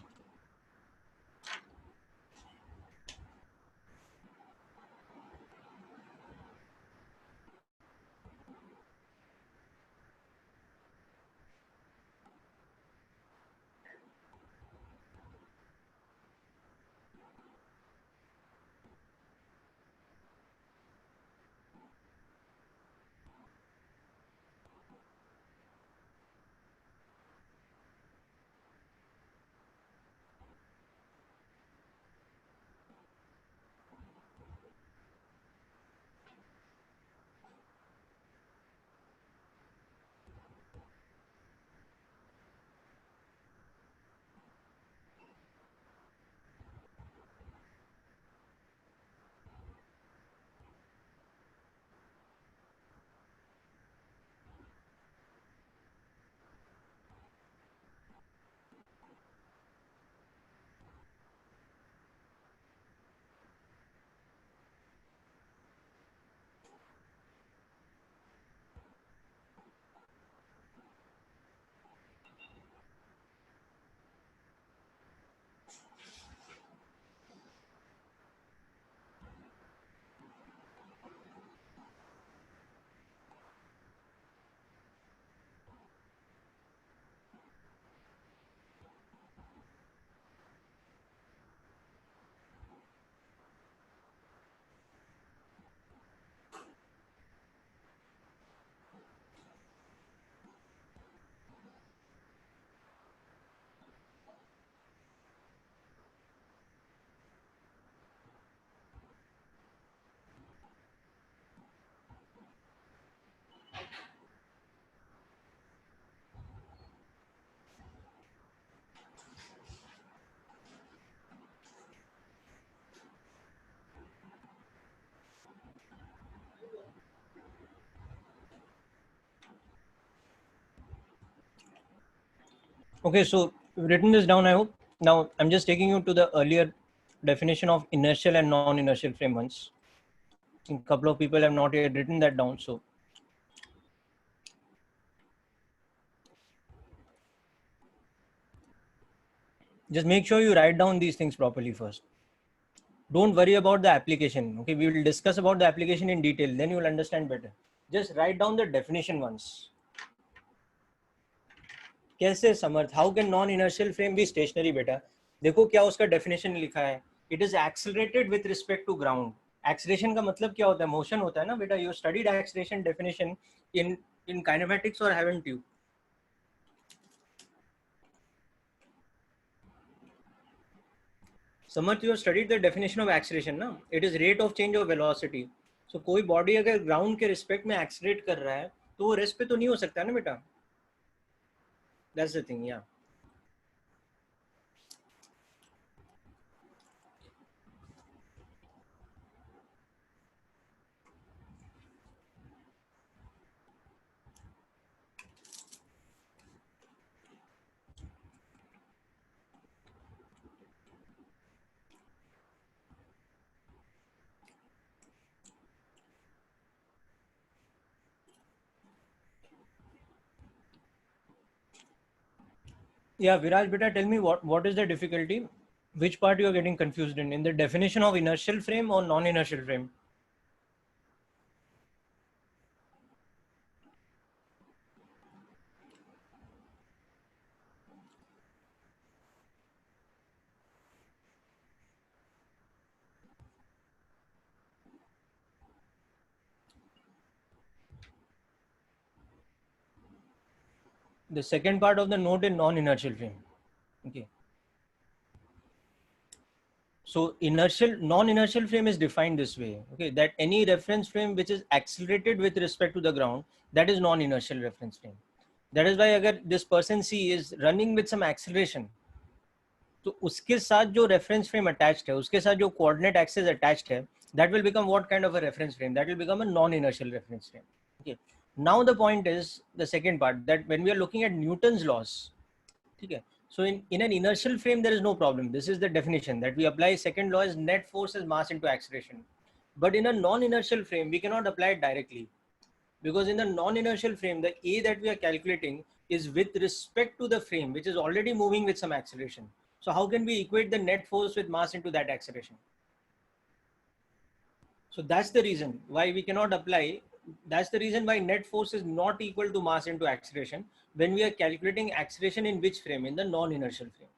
Okay, so we've written this down, I hope. Now I'm just taking you to the earlier definition of inertial and non-inertial frame once. A couple of people have not yet written that down. So just make sure you write down these things properly first. Don't worry about the application. Okay, we will discuss about the application in detail. Then you will understand better. Just write down the definition once. कैसे Samarth, how can non inertial frame be stationary बेटा? देखो क्या उसका definition लिखा है, it is accelerated with respect to ground. Acceleration का मतलब क्या होता है? मोशन होता है ना बेटा. You studied acceleration definition in kinematics और haven't you? Samarth, you studied the definition of acceleration ना. It is rate of change of velocity. So कोई बॉडी अगर ग्राउंड के रिस्पेक्ट में एक्सेलरेट कर रहा है तो वो रेस्ट पे तो नहीं हो सकता ना बेटा. That's the thing. या Yeah, Viraj, beta, tell me what is the difficulty? Which part you are getting confused in the definition of inertial frame or non-inertial frame? The second part of the note in non-inertial frame. Okay. So non-inertial frame is defined this way. Okay, that any reference frame which is accelerated with respect to the ground, that is non-inertial reference frame. That is why अगर this person C is running with some acceleration, तो उसके साथ जो reference frame attached है, उसके साथ जो coordinate axis attached है, that will become what kind of a reference frame? That will become a non-inertial reference frame. Okay. Now the point is the second part, that when we are looking at Newton's laws, okay, so in an inertial frame there is no problem. This is the definition that we apply. Second law is net force is mass into acceleration. But in a non-inertial frame, we cannot apply it directly, because in the non-inertial frame, the A that we are calculating is with respect to the frame, which is already moving with some acceleration. So how can we equate the net force with mass into that acceleration? So that's the reason why we cannot apply. That's the reason why net force is not equal to mass into acceleration when we are calculating acceleration in which frame? In the non-inertial frame.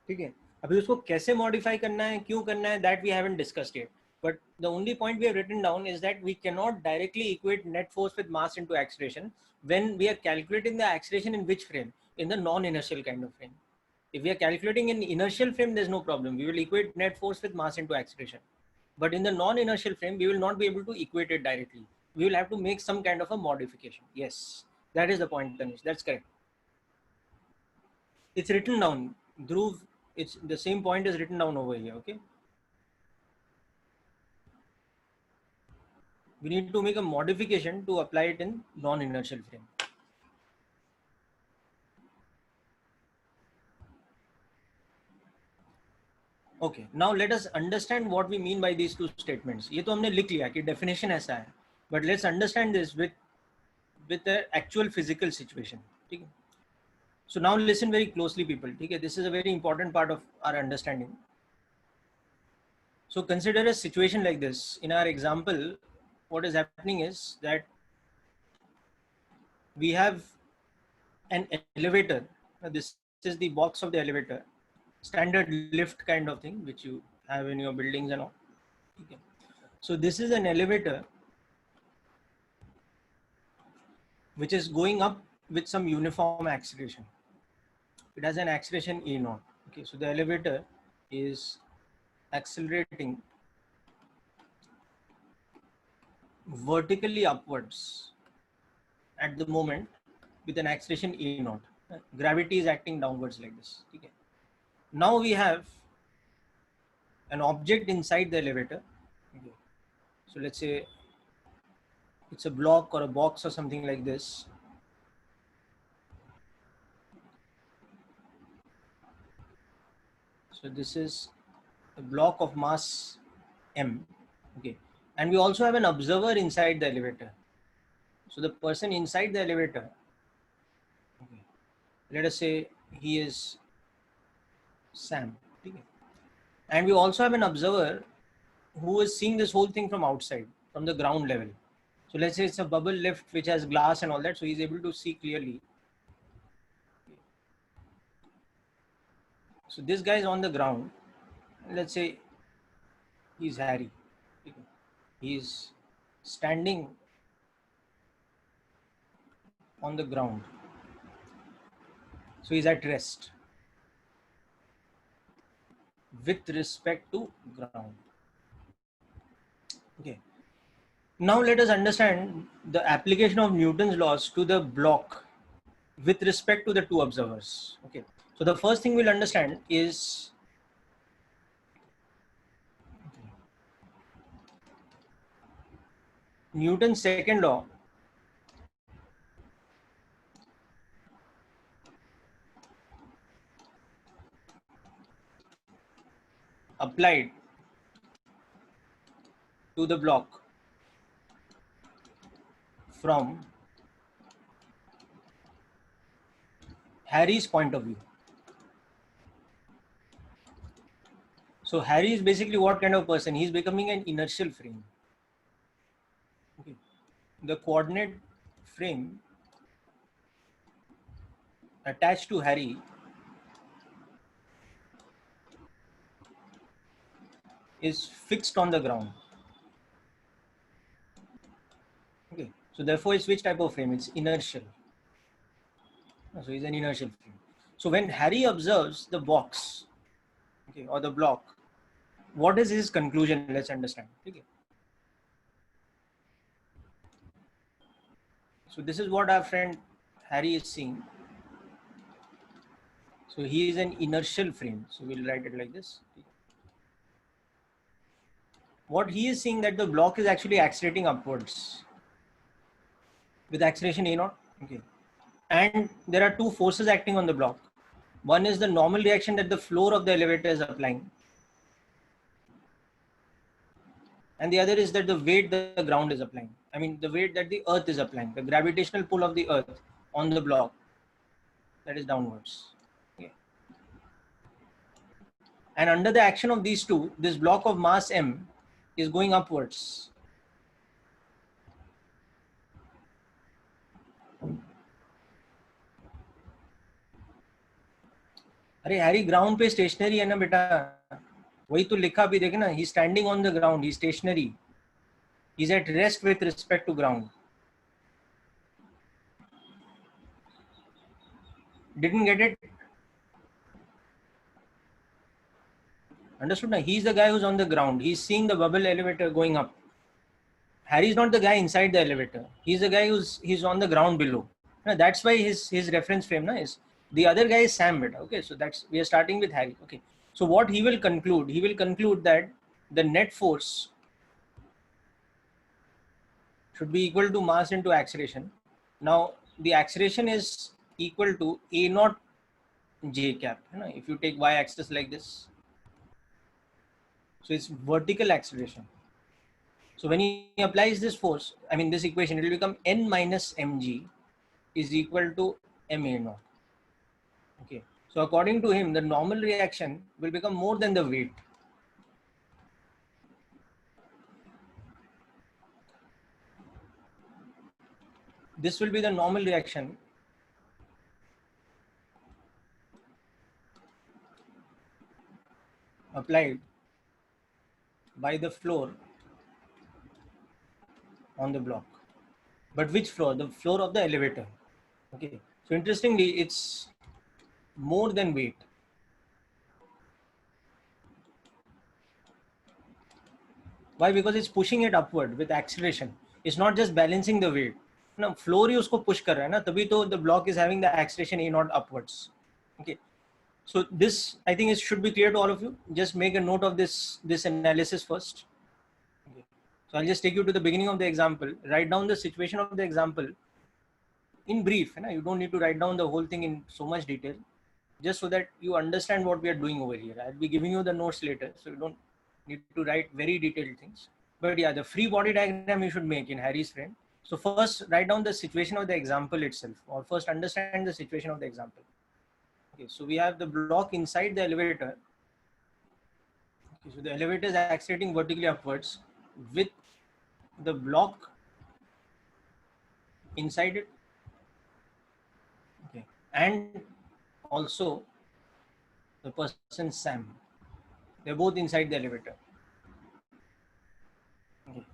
ठीक है, अभी उसको कैसे modify करना है, क्यों करना है, that we haven't discussed it. But the only point we have written down is that we cannot directly equate net force with mass into acceleration when we are calculating the acceleration in which frame? In the non-inertial kind of frame. If we are calculating in inertial frame, there's no problem. We will equate net force with mass into acceleration. But in the non-inertial frame, we will not be able to equate it directly. We will have to make some kind of a modification. Yes, that is the point, Tanish. That's correct. It's written down. Dhruv, it's the same point is written down over here. Okay. We need to make a modification to apply it in non-inertial frame. Okay, now let us understand what we mean by these two statements. ये तो हमने लिख लिया कि definition ऐसा है, but let's understand this with the actual physical situation. ठीक है? So now listen very closely, people. ठीक है? This is a very important part of our understanding. So consider a situation like this. In our example, what is happening is that we have an elevator. This is the box of the elevator, standard lift kind of thing, which you have in your buildings and all. Okay. So this is an elevator which is going up with some uniform acceleration. It has an acceleration E naught. Okay, so the elevator is accelerating vertically upwards at the moment with an acceleration E naught. Gravity is acting downwards like this. Okay. Now we have an object inside the elevator. Okay. So let's say it's a block or a box or something like this. So this is a block of mass m. Okay, and we also have an observer inside the elevator. So the person inside the elevator, okay, let us say he is Sam. Okay. And we also have an observer who is seeing this whole thing from outside, from the ground level. So let's say it's a bubble lift which has glass and all that, so he's able to see clearly. So this guy is on the ground. Let's say he's Harry. He's standing on the ground. So he's at rest with respect to ground. Okay. Now let us understand the application of Newton's laws to the block with respect to the two observers. Okay. So the first thing we'll understand is Newton's second law applied to the block from Harry's point of view. So Harry is basically what kind of person? He's becoming an inertial frame. Okay. The coordinate frame attached to Harry is fixed on the ground. Okay. So therefore it's which type of frame? It's inertial. So he's an inertial frame. So when Harry observes the box, okay, or the block, what is his conclusion? Let's understand. Okay. So this is what our friend Harry is seeing. So he is an inertial frame. So we'll write it like this. What he is seeing that the block is actually accelerating upwards with acceleration a naught. Okay. And there are two forces acting on the block. One is the normal reaction that the floor of the elevator is applying. And the other is that the weight that the ground is applying. I mean, the weight that the earth is applying, the gravitational pull of the earth on the block, that is downwards. Okay. And under the action of these two, this block of mass m is going upwards. अरे Harry ground पे stationary है ना बेटा, वही तो लिखा भी देखे ना, he standing on the ground, he stationary, he is at rest with respect to ground. Didn't get it? Understood? Now he's the guy who's on the ground. He's seeing the bubble elevator going up. Harry's not the guy inside the elevator. He's the guy he's on the ground below. Now, that's why his reference frame na, is the other guy is Sam. Beta. Okay, so that's we are starting with Harry. Okay, so what he will conclude that the net force should be equal to mass into acceleration. Now the acceleration is equal to a naught j cap. You know, if you take y axis like this, so it's vertical acceleration. So when he applies this force, I mean this equation, it will become n minus mg is equal to ma naught. Okay. So according to him, the normal reaction will become more than the weight. This will be the normal reaction applied by the floor on the block. But which floor? The floor of the elevator. Okay. So interestingly, it's more than weight. Why? Because it's pushing it upward with acceleration. It's not just balancing the weight. No, floor ही उसको push कर रहा है ना, तभी तो the block is having the acceleration a naught upwards. Okay. So this, I think, should be clear to all of you. Just make a note of this analysis first. Okay. So I'll just take you to the beginning of the example, write down the situation of the example in brief. You don't need to write down the whole thing in so much detail, just so that you understand what we are doing over here. I'll be giving you the notes later, so you don't need to write very detailed things. But yeah, the free body diagram you should make in Harry's frame. So first write down the situation of the example itself, or first understand the situation of the example. Okay, so we have the block inside the elevator. Okay, so the elevator is accelerating vertically upwards with the block inside it. Okay, and also the person Sam. They're both inside the elevator. Okay.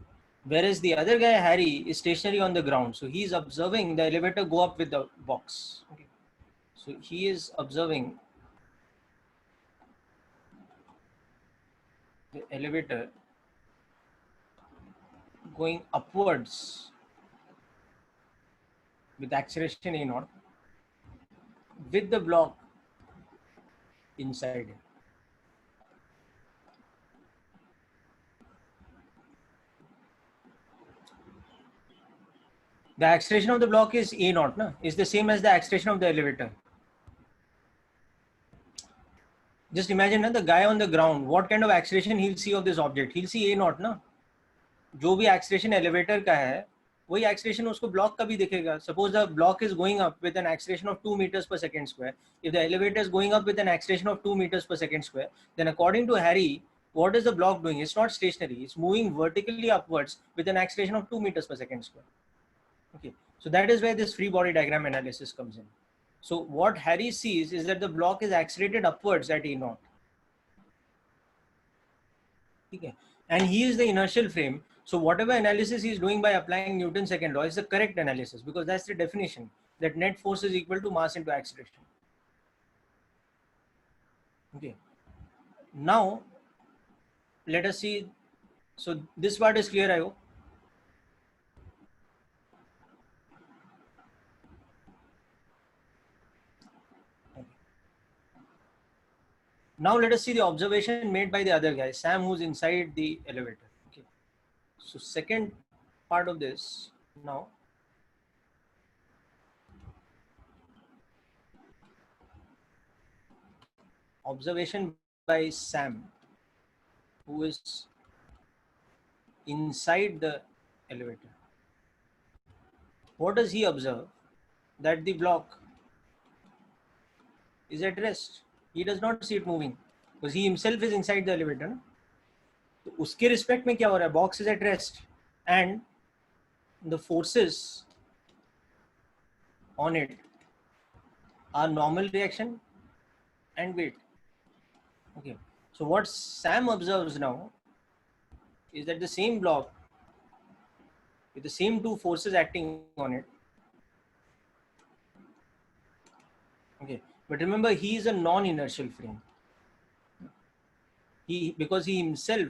Whereas the other guy, Harry, is stationary on the ground. So he's observing the elevator go up with the box. Okay. So he is observing the elevator going upwards with acceleration A naught with the block inside it. The acceleration of the block is A naught, no? Is the same as the acceleration of the elevator. Just imagine the guy on the ground, what kind of acceleration he'll see of this object. He'll see A naught, ना? जो भी acceleration elevator का है, वही acceleration उसको block का भी दिखेगा. Suppose the block is going up with an acceleration of 2 meters per second square. If the elevator is going up with an acceleration of 2 meters per second square, then according to Harry, what is the block doing? It's not stationary. It's moving vertically upwards with an acceleration of 2 meters per second square. Okay, so that is where this free body diagram analysis comes in. So what Harry sees is that the block is accelerated upwards at A naught. Okay. And he is the inertial frame. So whatever analysis he is doing by applying Newton's second law is the correct analysis, because that's the definition, that net force is equal to mass into acceleration. Okay. Now let us see. So this part is clear, I hope. Now let us see the observation made by the other guy, Sam, who's inside the elevator. Okay. So second part of this now. Observation by Sam, who is inside the elevator. What does he observe? That the block is at rest. He does not see it moving because he himself is inside the elevator. ना? तो उसके respect में क्या हो रहा है? Box is at rest and the forces on it are normal reaction and weight. Okay. So what Sam observes now is that the same block with the same two forces acting on it. Okay. But remember, he is a non-inertial frame. Because he himself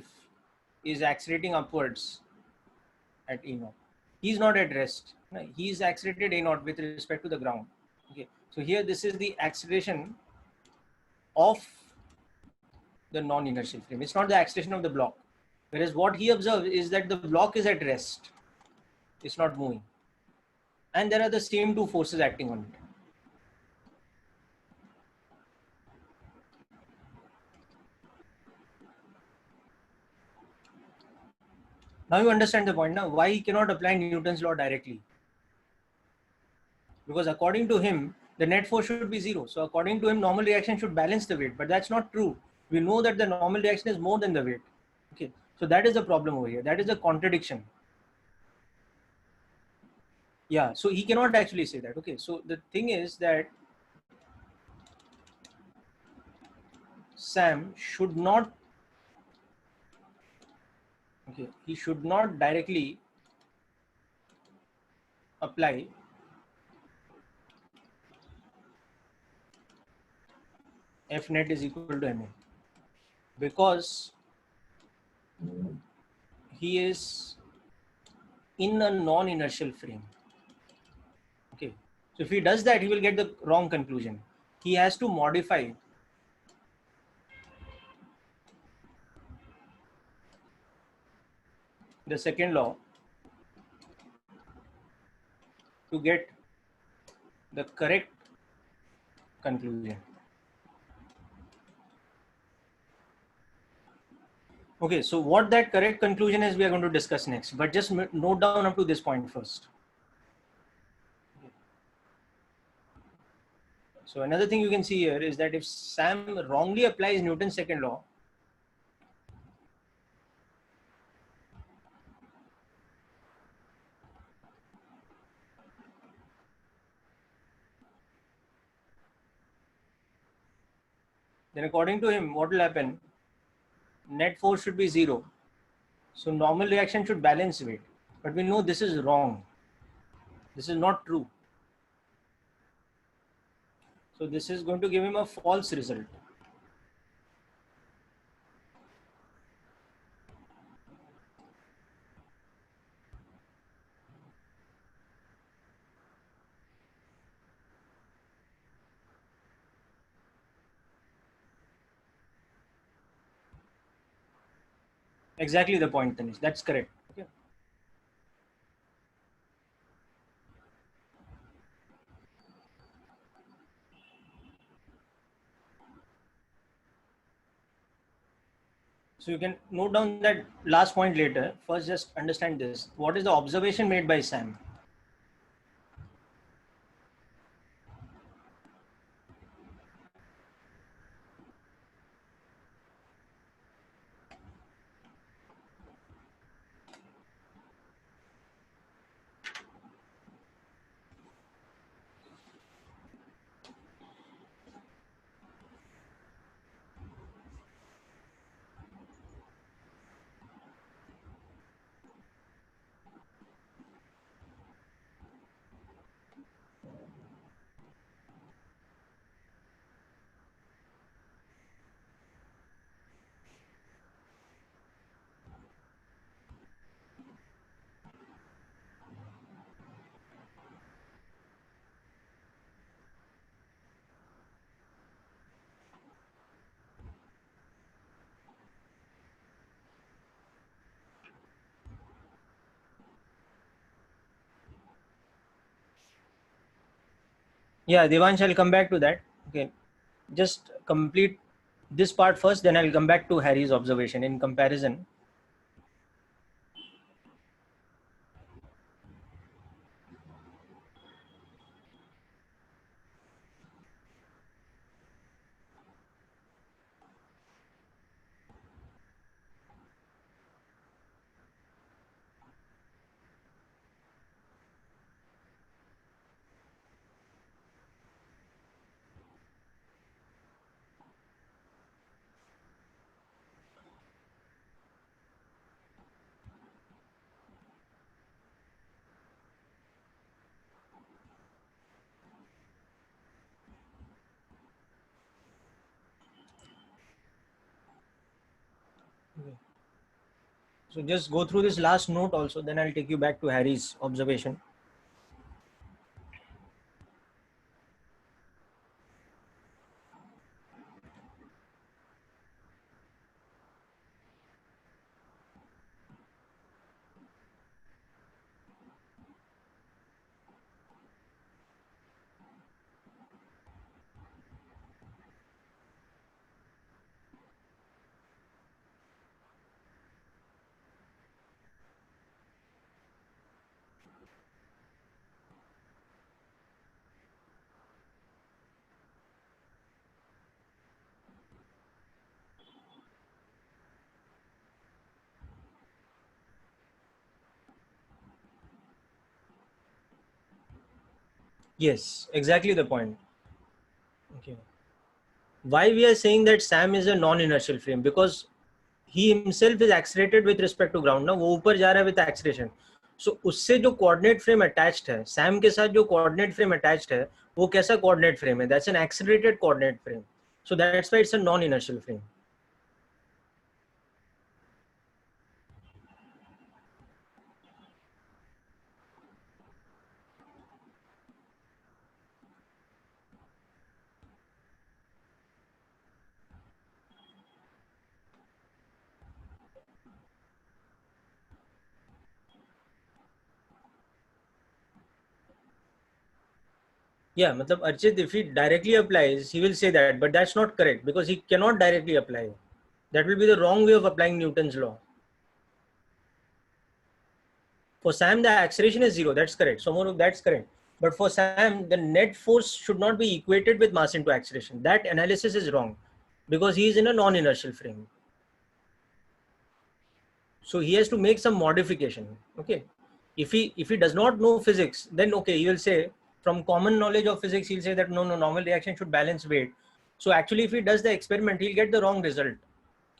is accelerating upwards at A naught. He is not at rest. He is accelerated A naught with respect to the ground. Okay. So here this is the acceleration of the non-inertial frame. It's not the acceleration of the block. Whereas what he observes is that the block is at rest. It's not moving. And there are the same two forces acting on it. Now you understand the point now, why he cannot apply Newton's law directly. Because according to him, the net force should be zero. So according to him, normal reaction should balance the weight, but that's not true. We know that the normal reaction is more than the weight. Okay, so that is the problem over here. That is a contradiction. Yeah, so he cannot actually say that. Okay, so the thing is that Sam should not, he should not directly apply F net is equal to Ma, because he is in a non-inertial frame. Okay, so if he does that, he will get the wrong conclusion. He has to modify the second law to get the correct conclusion. Okay, so what that correct conclusion is, we are going to discuss next, but just note down up to this point first. So another thing you can see here is that if Sam wrongly applies Newton's second law, then according to him, what will happen? Net force should be zero. So normal reaction should balance weight. But we know this is wrong. This is not true. So this is going to give him a false result. Exactly the point, Tanish. That's correct. Okay. So you can note down that last point later. First, just understand this. What is the observation made by Sam? Yeah, Devansh, I'll come back to that. Okay. Just complete this part first, then I'll come back to Harry's observation in comparison. Okay. So just go through this last note also, then I'll take you back to Harry's observation. Yes, exactly the point. Okay. Why we are saying that Sam is a non-inertial frame? Because he himself is accelerated with respect to ground. ना वो ऊपर जा रहा है with acceleration. So उससे जो coordinate frame attached है, Sam के साथ जो coordinate frame attached है, वो कैसा coordinate frame है? That's an accelerated coordinate frame. So that's why it's a non-inertial frame. Yeah, matlab Archit, if he directly applies, he will say that, but that's not correct because he cannot directly apply. That will be the wrong way of applying Newton's law. For Sam, the acceleration is zero. That's correct. So that's correct. But for Sam, the net force should not be equated with mass into acceleration. That analysis is wrong because he is in a non-inertial frame. So he has to make some modification. Okay. If he does not know physics, then okay, he will say from common knowledge of physics, he'll say that no, normal reaction should balance weight. So actually, if he does the experiment, he'll get the wrong result.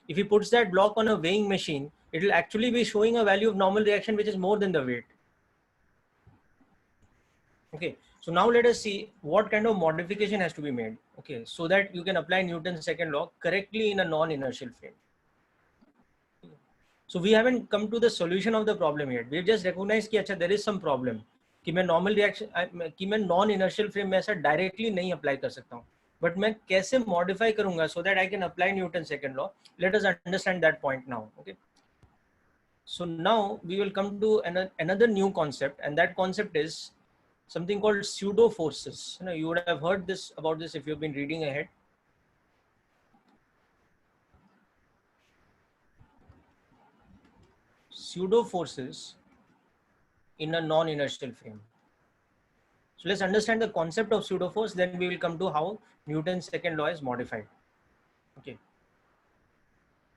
If he puts that block on a weighing machine, it will actually be showing a value of normal reaction which is more than the weight. Okay, so now let us see what kind of modification has to be made. Okay, so that you can apply Newton's second law correctly in a non-inertial frame. So we haven't come to the solution of the problem yet. We've just recognized that there is some problem. कि मैं normal reaction, कि मैं non-inertial frame में ऐसा directly नहीं apply कर सकता हूँ. But मैं कैसे modify करूँगा so that I can apply Newton's second law? Let us understand that point now. Okay. So now we will come to another new concept, and that concept is something called pseudo forces. You would have heard this about this if you've been reading ahead. Pseudo forces in a non-inertial frame. So let's understand the concept of pseudo force, then we will come to how Newton's second law is modified. Okay.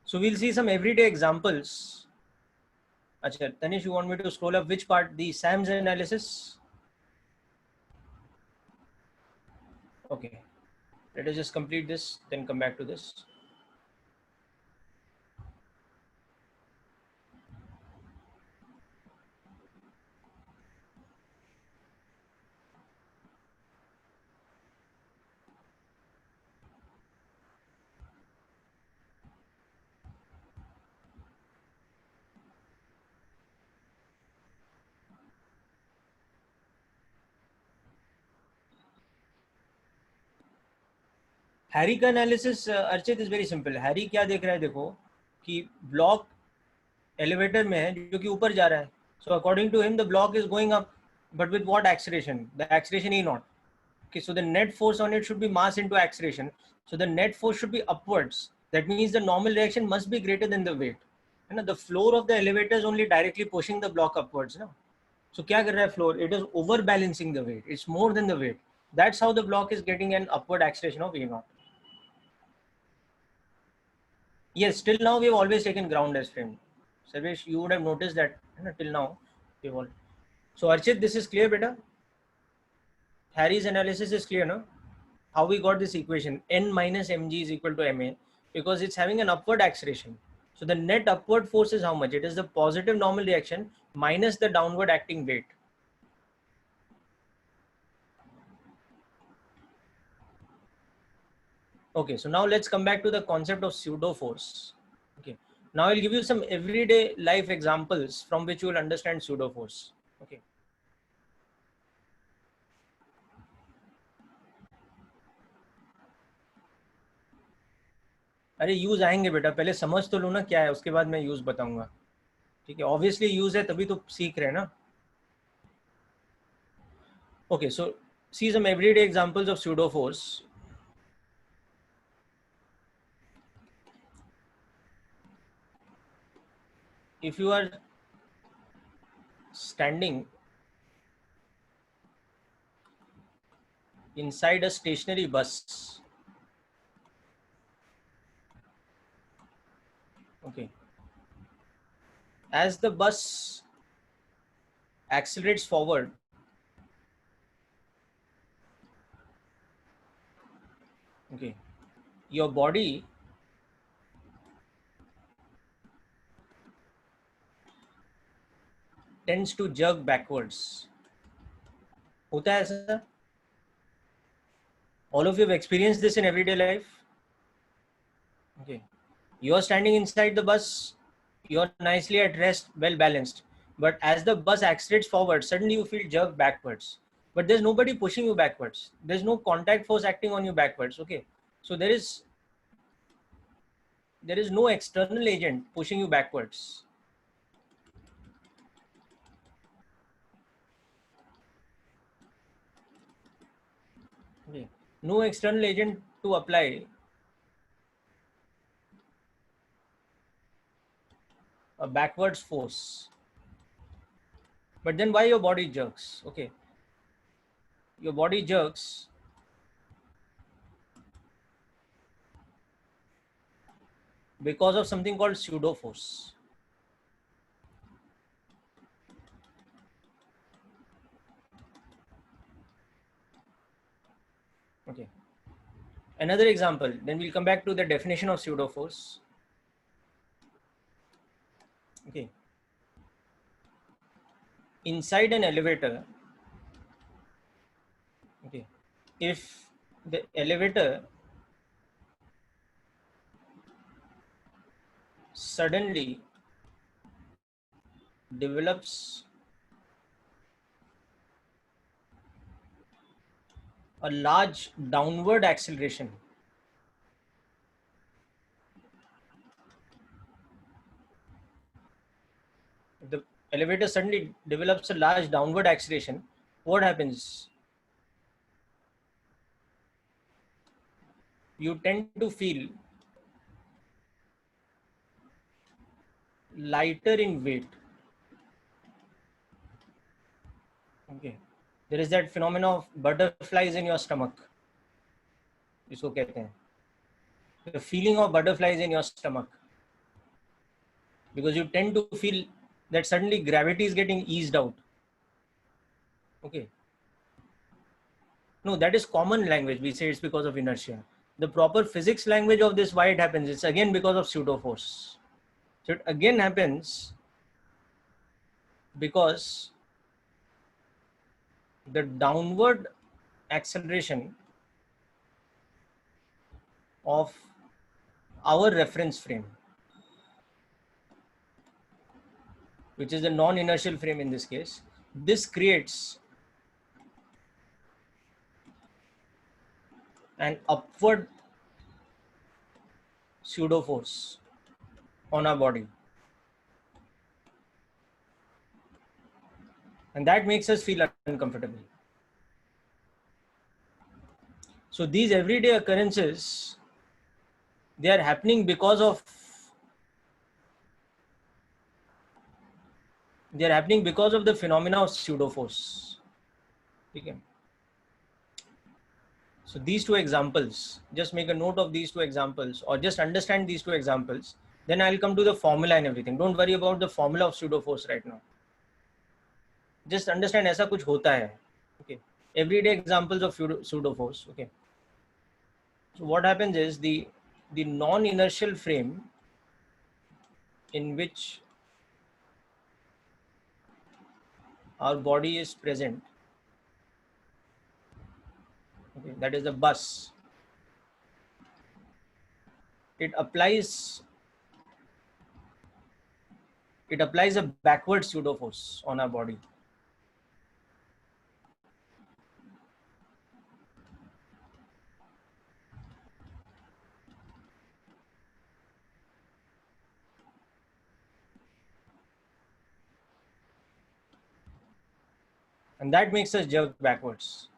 So we'll see some everyday examples. Achha, Tanish, you want me to scroll up which part? The Sam's analysis? Okay. Let us just complete this, then come back to this. Harry का analysis Archit is very simple. Harry क्या देख रहा है, देखो कि block elevator में है जो कि ऊपर जा रहा है. So according to him the block is going up, but with what acceleration? The acceleration E not. Okay, so the net force on it should be mass into acceleration. So the net force should be upwards. That means the normal reaction must be greater than the weight. And the floor of the elevator is only directly pushing the block upwards. No? So क्या कर रहा है floor? It is overbalancing the weight. It's more than the weight. That's how the block is getting an upward acceleration of A0. Yes, till now we have always taken ground as frame. Sarvesh, you would have noticed that till now. So Archit, this is clear, beta? Harry's analysis is clear, no? How we got this equation, n minus mg is equal to ma, because it's having an upward acceleration. So the net upward force is how much? It is the positive normal reaction minus the downward acting weight. Okay, so now let's come back to the concept of pseudo force. Okay, now I'll give you some everyday life examples from which you will understand pseudo force. Okay. अरे use आएंगे बेटा, पहले समझ तो लो ना क्या है, उसके बाद मैं यूज बताऊंगा. ठीक है, ऑब्वियसली यूज है तभी तो सीख रहे हैं ना. Okay, so see some everyday examples of pseudo force. If you are standing inside a stationary bus, okay, as the bus accelerates forward, okay, your body tends to jerk backwards. होता है ऐसा? All of you have experienced this in everyday life. Okay, you are standing inside the bus, you are nicely at rest, well balanced, but as the bus accelerates forward, suddenly you feel jerked backwards. But there's nobody pushing you backwards. There's no contact force acting on you backwards. Okay, so there is no external agent pushing you backwards. no external agent to apply a backwards force. But then why your body jerks? Okay, your body jerks because of something called pseudo force. Okay. Another example, then we'll come back to the definition of pseudo force. Okay. Inside an elevator, okay, if the elevator suddenly develops a large downward acceleration, if the elevator suddenly develops a large downward acceleration, what happens? You tend to feel lighter in weight. Okay. There is that phenomenon of butterflies in your stomach. इसको कहते हैं. The feeling of butterflies in your stomach. Because you tend to feel that suddenly gravity is getting eased out. Okay. No, that is common language. We say it's because of inertia. The proper physics language of this, why it happens, it's again because of pseudo force. So it again happens because the downward acceleration of our reference frame, which is the non-inertial frame in this case, this creates an upward pseudo force on our body. And that makes us feel uncomfortable. So these everyday occurrences, they are happening because of the phenomena of pseudo force. Okay. So these two examples, just make a note of these two examples or just understand these two examples. Then I'll come to the formula and everything. Don't worry about the formula of pseudo force right now. Just understand ऐसा कुछ होता है. Okay. Everyday examples of pseudo force. Okay. So what happens is the non-inertial frame in which our body is present. Okay, that is the bus. It applies a backward pseudo force on our body. And that makes us jerk backwards.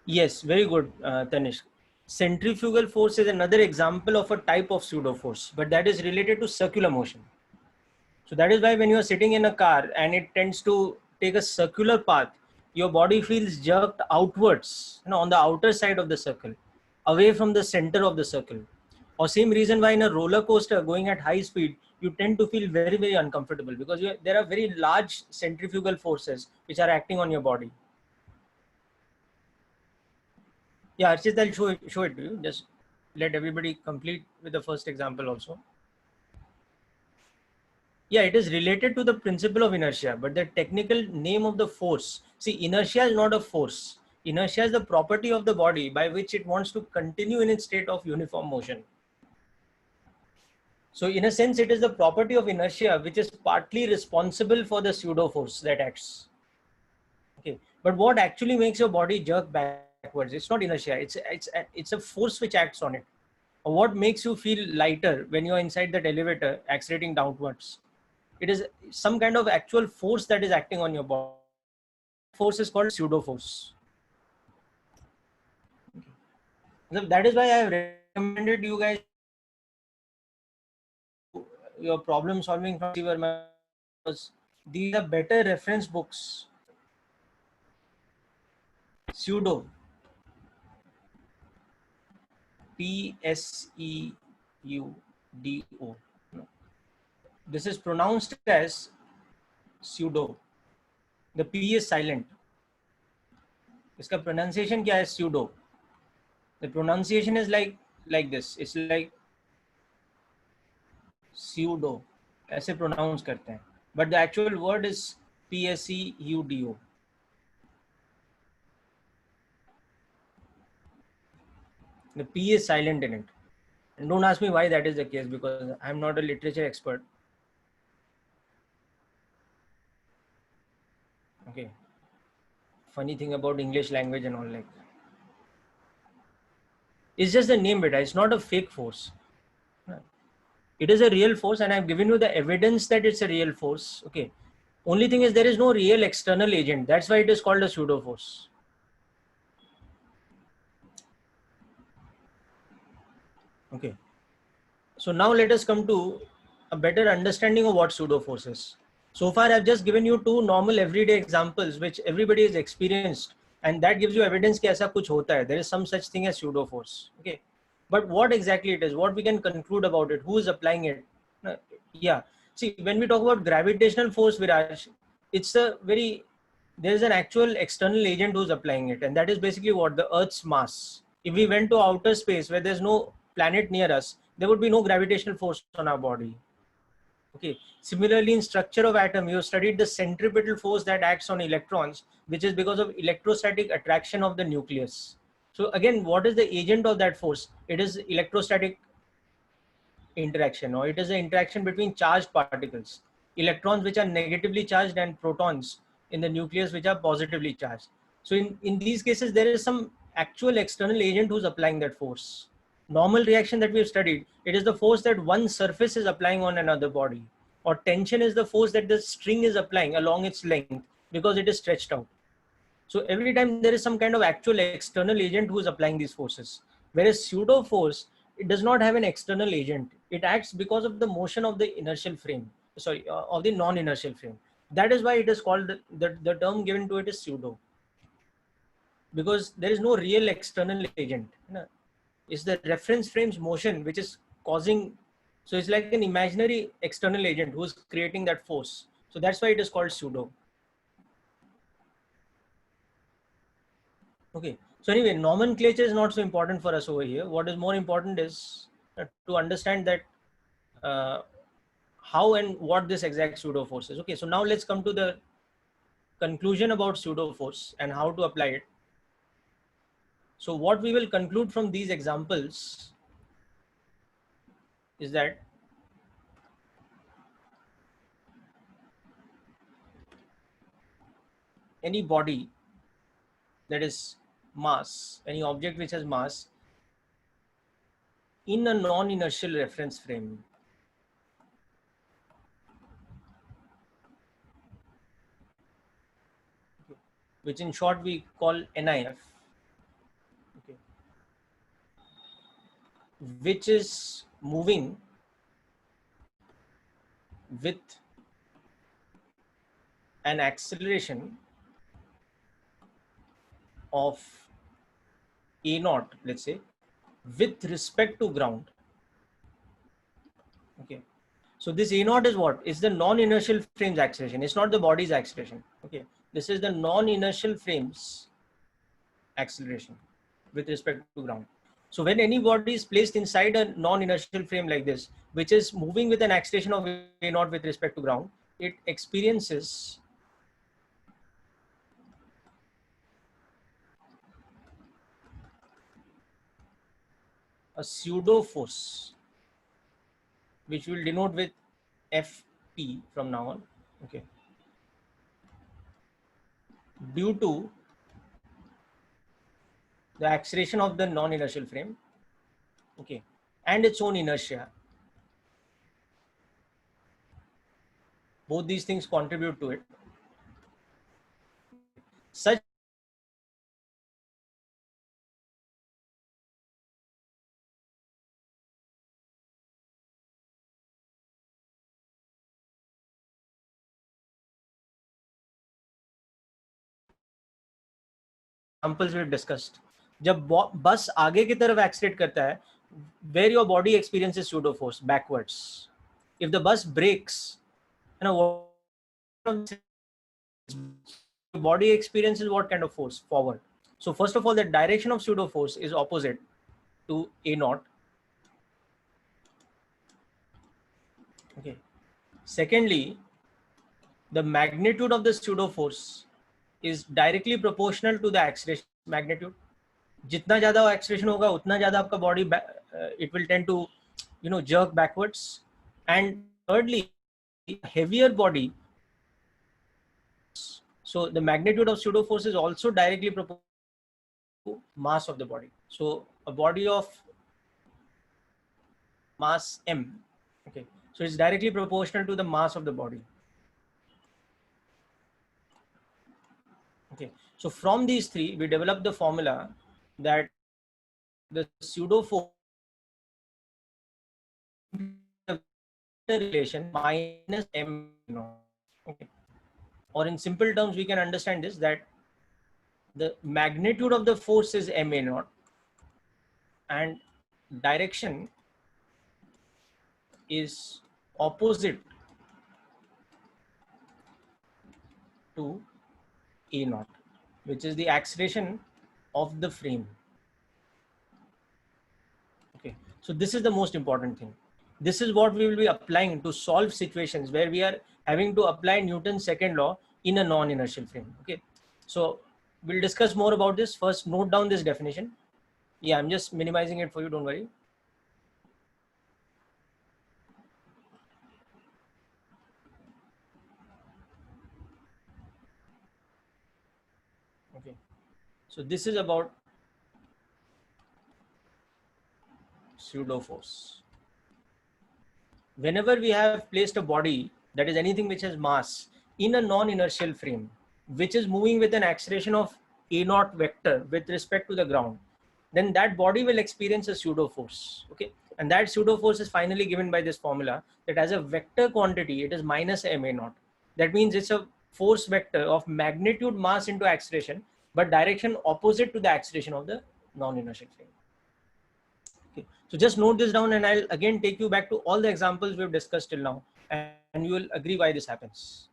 Yes, very good, Tanish. Centrifugal force is another example of a type of pseudo force, but that is related to circular motion. So that is why when you are sitting in a car and it tends to take a circular path, your body feels jerked outwards, on the outer side of the circle, away from the center of the circle. Or same reason why in a roller coaster going at high speed, you tend to feel very, very uncomfortable because there are very large centrifugal forces which are acting on your body. Yeah, Archit, I'll show it to you. Just let everybody complete with the first example also. Yeah, it is related to the principle of inertia, but the technical name of the force. See, inertia is not a force. Inertia is the property of the body by which it wants to continue in its state of uniform motion. So in a sense, it is the property of inertia which is partly responsible for the pseudo force that acts. Okay, but what actually makes your body jerk backwards? It's not inertia. It's a force which acts on it. Or what makes you feel lighter when you're inside that elevator accelerating downwards? It is some kind of actual force that is acting on your body. Force is called pseudo force. That is why I have recommended you guys your problem solving from C. Verma, because these are better reference books. Pseudo, Pseudo. This is pronounced as pseudo. The P is silent. इसका pronunciation क्या है? Pseudo. The pronunciation is like this. It's like pseudo. ऐसे pronounce करते हैं. But the actual word is Pseudo. The P is silent in it. And don't ask me why that is the case, because I'm not a literature expert. Okay. Funny thing about English language and all, like, it's just the name beta. It's not a fake force. It is a real force, and I've given you the evidence that it's a real force. Okay. Only thing is there is no real external agent. That's why it is called a pseudo force. Okay. So now let us come to a better understanding of what pseudo force is. So far, I've just given you two normal everyday examples which everybody has experienced, and that gives you evidence that ऐसा कुछ होता है. There is some such thing as pseudo force. Okay. But what exactly it is, what we can conclude about it, who is applying it? Yeah. See, when we talk about gravitational force, Viraj, it's a very, there's an actual external agent who's applying it. And that is basically what? The Earth's mass. If we went to outer space where there's no planet near us, there would be no gravitational force on our body. Okay. Similarly, in structure of atom, you have studied the centripetal force that acts on electrons, which is because of electrostatic attraction of the nucleus. So again, what is the agent of that force? It is electrostatic interaction, or it is an interaction between charged particles, electrons which are negatively charged and protons in the nucleus which are positively charged. So in these cases, there is some actual external agent who's applying that force. Normal reaction that we have studied, it is the force that one surface is applying on another body, or tension is the force that the string is applying along its length because it is stretched out. So every time there is some kind of actual external agent who is applying these forces. Whereas pseudo force, it does not have an external agent. It acts because of the motion of the inertial frame, of the non-inertial frame. That is why it is called, the term given to it is pseudo. Because there is no real external agent. It's the reference frame's motion which is causing, so it's like an imaginary external agent who is creating that force. So that's why it is called pseudo. Okay. So anyway, nomenclature is not so important for us over here. What is more important is to understand that how and what this exact pseudo force is. Okay. So now let's come to the conclusion about pseudo force and how to apply it. So what we will conclude from these examples is that any body that is mass, any object which has mass in a non-inertial reference frame, which in short we call NIF, okay, which is moving with an acceleration of a naught, let's say, with respect to ground. Okay. So this a naught is what? It's the non-inertial frame's acceleration. It's not the body's acceleration. Okay. This is the non-inertial frame's acceleration with respect to ground. So when any body is placed inside a non-inertial frame like this, which is moving with an acceleration of a naught with respect to ground, it experiences a pseudo force, which will denote with FP from now on. Okay. Due to the acceleration of the non-inertial frame, okay, and its own inertia, Both these things contribute to it. Such examples we've discussed. जब बस आगे की तरफ accelerate करता है, where your body experiences pseudo force backwards. If the bus brakes, you know, body experiences what kind of force? Forward. So first of all, the direction of pseudo force is opposite to A naught. Okay. Secondly, the magnitude of the pseudo force is directly proportional to the acceleration magnitude. जितना ज़्यादा acceleration होगा उतना ज़्यादा आपका body it will tend to jerk backwards. And thirdly, heavier body, so the magnitude of pseudo force is also directly proportional to mass of the body. So a body of mass m, okay, so it's directly proportional to the mass of the body. Okay, so from these three we developed the formula that the pseudo force relation minus m naught. Okay, or in simple terms we can understand this, that the magnitude of the force is ma naught and direction is opposite to a naught, which is the acceleration of the frame. Okay, so this is the most important thing. This is what we will be applying to solve situations where we are having to apply Newton's second law in a non-inertial frame. Okay, so we'll discuss more about this. First, note down this definition. Yeah, I'm just minimizing it for you, don't worry. Okay, so this is about pseudo force. Whenever we have placed a body, that is anything which has mass, in a non-inertial frame, which is moving with an acceleration of a naught vector with respect to the ground, then that body will experience a pseudo force. Okay, and that pseudo force is finally given by this formula, that as a vector quantity it is minus ma naught. That means it's a force vector of magnitude mass into acceleration, but direction opposite to the acceleration of the non-inertial frame. Okay. So just note this down, and I'll again take you back to all the examples we've discussed till now, and you will agree why this happens.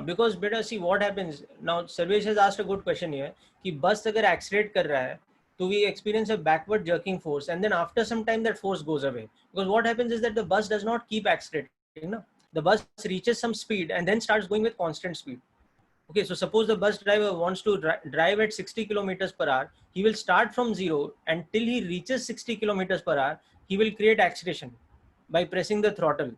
Because beta, see what happens now. Sarvesh has asked a good question here. कि bus अगर accelerate कर रहा है, तो we experience a backward jerking force, and then after some time that force goes away. Because what happens is that the bus does not keep accelerating. No? The bus reaches some speed and then starts going with constant speed. Okay, so suppose the bus driver wants to drive at 60 kilometers per hour. He will start from zero, and till he reaches 60 kilometers per hour, he will create acceleration by pressing the throttle.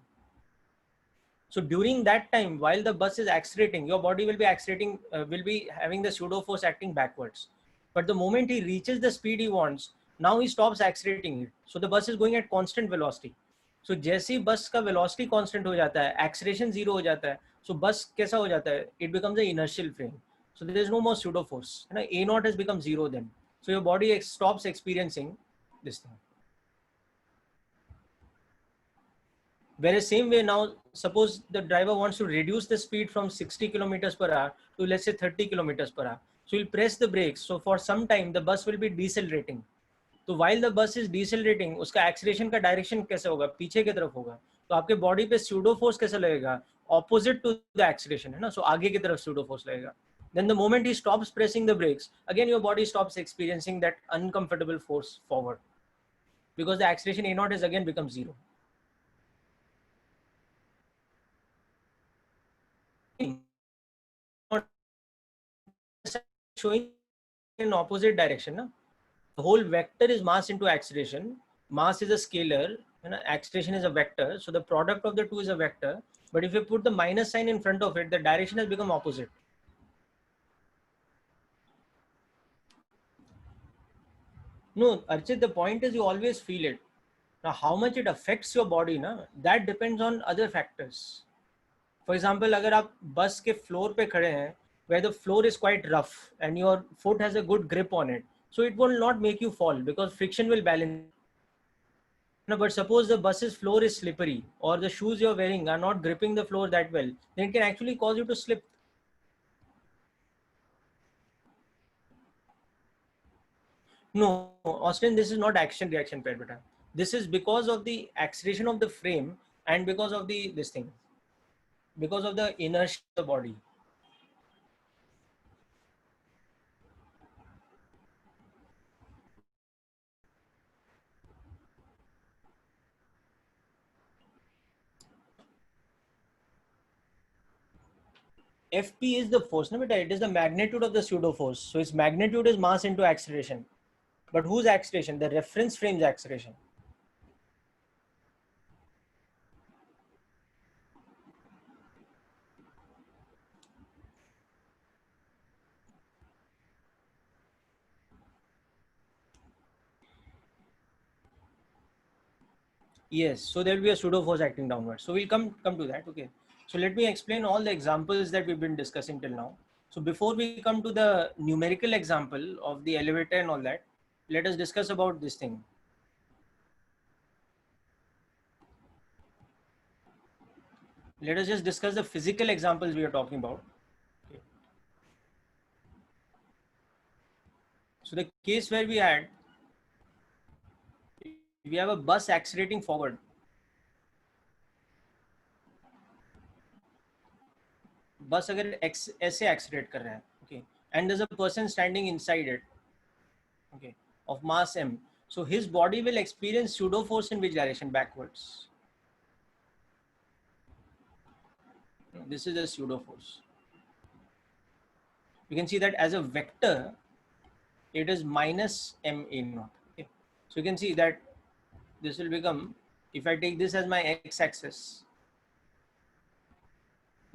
So during that time, while the bus is accelerating, your body will be accelerating, will be having the pseudo force acting backwards. But the moment he reaches the speed he wants, now he stops accelerating it. So the bus is going at constant velocity. So जैसे ही बस का velocity constant हो जाता है, acceleration zero हो जाता है, so बस कैसा हो जाता है? It becomes an inertial frame. So there is no more pseudo force. A naught has become zero then. So your body stops experiencing this thing. Whereas same way now, suppose the driver wants to reduce the speed from 60 kilometers per hour to let's say 30 kilometers per hour. So he'll press the brakes. So for some time the bus will be decelerating. तो while the bus is decelerating, उसका acceleration का direction कैसे होगा? पीछे की तरफ होगा. तो आपके body पे pseudo force कैसे लगेगा? Opposite to the acceleration है ना? So आगे की तरफ pseudo force लगेगा. Then the moment he stops pressing the brakes, again your body stops experiencing that uncomfortable force forward, because the acceleration A naught has again become zero. Showing in opposite direction. No? The whole vector is mass into acceleration. Mass is a scalar, acceleration is a vector. So the product of the two is a vector. But if you put the minus sign in front of it, the direction has become opposite. No, Archit, the point is you always feel it. Now how much it affects your body na, that depends on other factors. For example, अगर आप बस के floor पे खड़े हैं where the floor is quite rough and your foot has a good grip on it, so it will not make you fall because friction will balance. No, but suppose the bus's floor is slippery or the shoes you're wearing are not gripping the floor that well, then it can actually cause you to slip. No, Austin, this is not action reaction pair beta. This is because of the acceleration of the frame and because of the this thing, because of the inertia of the body. Fp is the force, no, it is the magnitude of the pseudo force. So its magnitude is mass into acceleration. But whose acceleration? The reference frame's acceleration. Yes, so there will be a pseudo force acting downwards. So we'll come to that. Okay. So let me explain all the examples that we've been discussing till now. So before we come to the numerical example of the elevator and all that, let us discuss about this thing. Let us just discuss the physical examples we are talking about. Okay. So the case where we had, we have a bus accelerating forward. बस अगर ऐसे accelerate कर रहा है, okay, and there's a person standing inside it, okay, of mass m, so his body will experience pseudo force in which direction? Backwards. This is a pseudo force. You can see that as a vector it is minus m a naught. Okay. So you can see that this will become, if I take this as my x-axis,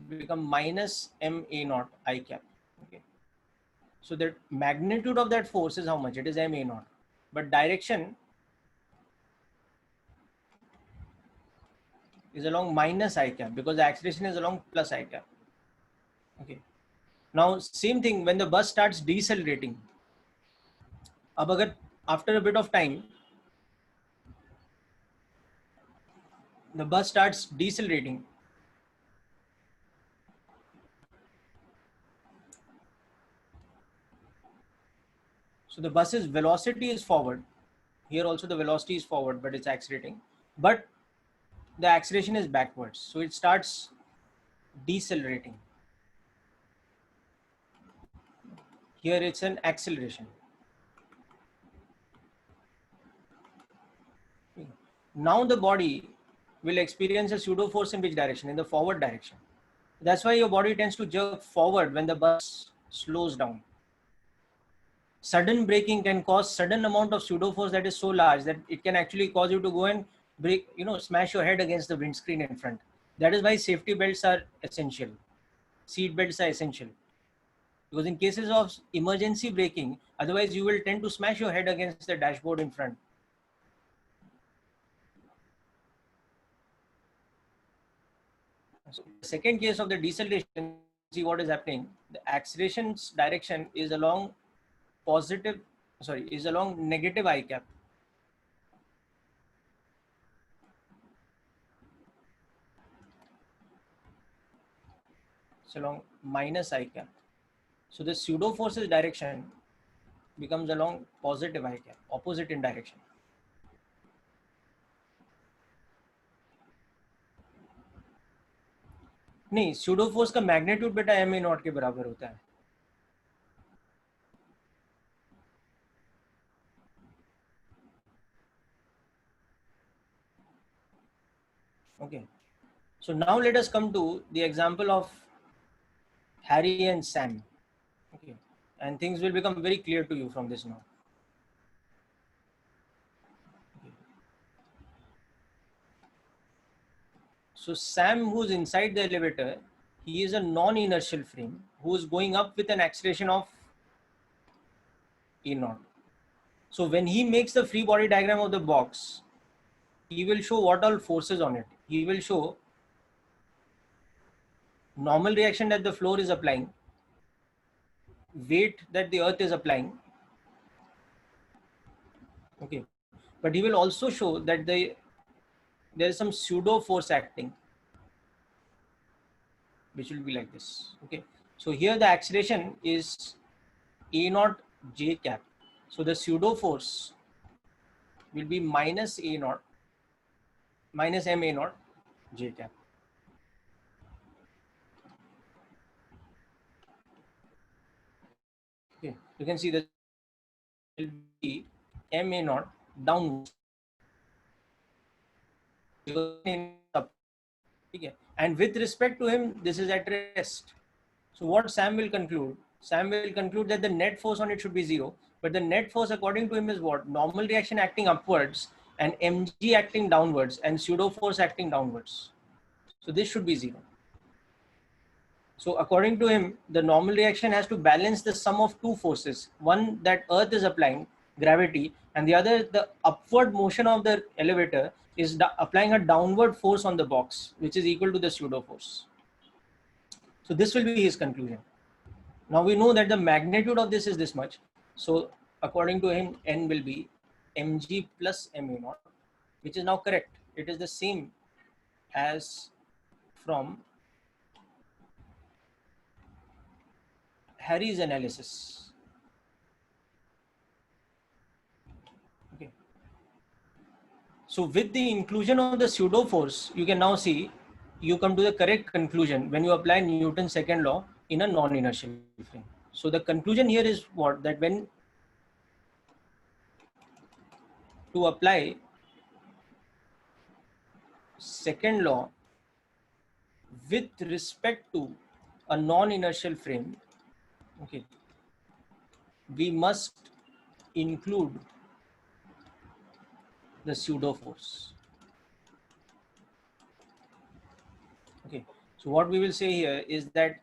become minus m a naught I cap. Okay. So the magnitude of that force is how much? It is m a naught, but direction is along minus I cap because the acceleration is along plus I cap. Okay. Now same thing when the bus starts decelerating. अब अगर after a bit of time the bus starts decelerating, so the bus's velocity is forward. Here also the velocity is forward, but it's accelerating. But the acceleration is backwards, so it starts decelerating. Here it's an acceleration. Now the body will experience a pseudo force in which direction? In the forward direction. That's why your body tends to jerk forward when the bus slows down. Sudden braking can cause sudden amount of pseudo force that is so large that it can actually cause you to go and break, smash your head against the windscreen in front. That is why safety belts are essential. Seat belts are essential. Because in cases of emergency braking, otherwise you will tend to smash your head against the dashboard in front. So the second case of the deceleration, see what is happening. The acceleration's direction is along negative I cap. It's along minus I cap. So the pseudo force's direction becomes along positive I cap, opposite in direction. नहीं, pseudo force का magnitude बेटा m a naught के बराबर होता है. Okay. So now let us come to the example of Harry and Sam. Okay. And things will become very clear to you from this now. Okay. So Sam, who's inside the elevator, he is a non-inertial frame who is going up with an acceleration of E naught. So when he makes the free body diagram of the box, he will show what all forces on it. He will show normal reaction that the floor is applying, weight that the earth is applying. Okay, but he will also show that there is some pseudo force acting, which will be like this. Okay, so here the acceleration is a naught j cap. So the pseudo force will be minus a naught minus m a naught j cap. Okay, you can see that will be m a naught downwards. And with respect to him, this is at rest. So what Sam will conclude? Sam will conclude that the net force on it should be zero, but the net force according to him is what? Normal reaction acting upwards and mg acting downwards and pseudo force acting downwards. So this should be zero. So according to him, the normal reaction has to balance the sum of two forces. One that earth is applying, gravity, and the other, the upward motion of the elevator is applying a downward force on the box, which is equal to the pseudo force. So this will be his conclusion. Now we know that the magnitude of this is this much. So according to him, n will be mg plus ma naught, which is now correct. It is the same as from Harry's analysis. Okay. So with the inclusion of the pseudo force, you can now see you come to the correct conclusion when you apply Newton's second law in a non-inertial frame. So the conclusion here is what? That when to apply second law with respect to a non-inertial frame, okay, we must include the pseudo force. Okay, so what we will say here is that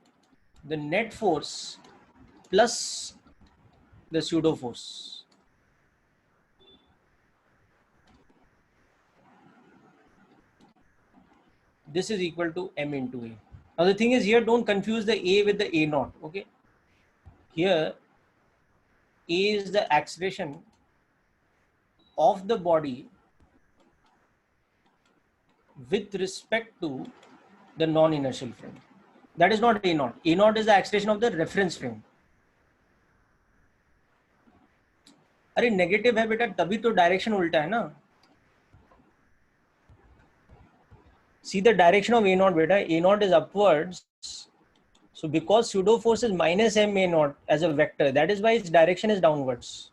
the net force plus the pseudo force this is equal to m into a. Now the thing is here, don't confuse the a with the a naught. Okay, here a is the acceleration of the body with respect to the non-inertial frame. That is not a naught. A naught is the acceleration of the reference frame. अरे negative है बेटा, तभी तो direction उल्टा है ना. See the direction of a naught, beta. A naught is upwards. So because pseudo force is minus m a naught as a vector, that is why its direction is downwards.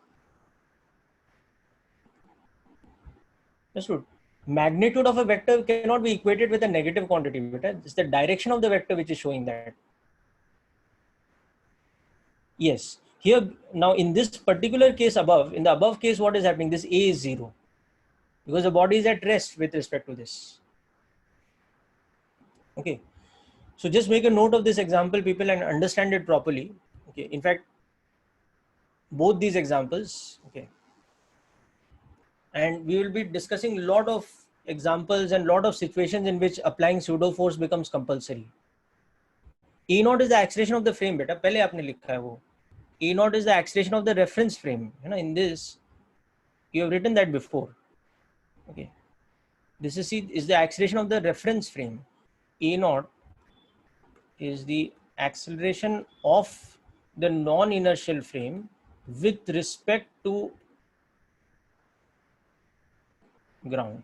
Understood? Magnitude of a vector cannot be equated with a negative quantity, beta. It's the direction of the vector which is showing that. Yes. Here now in this particular case above, in the above case, what is happening? This a is zero because the body is at rest with respect to this. Okay. So just make a note of this example, people, and understand it properly. Okay. In fact, both these examples. Okay. And we will be discussing a lot of examples and lot of situations in which applying pseudo force becomes compulsory. E naught is the acceleration of the frame, beta. पहले आपने लिखा है वो. E naught is the acceleration of the reference frame. You know, in this, you have written that before. Okay. This is the acceleration of the reference frame. A naught is the acceleration of the non-inertial frame with respect to ground.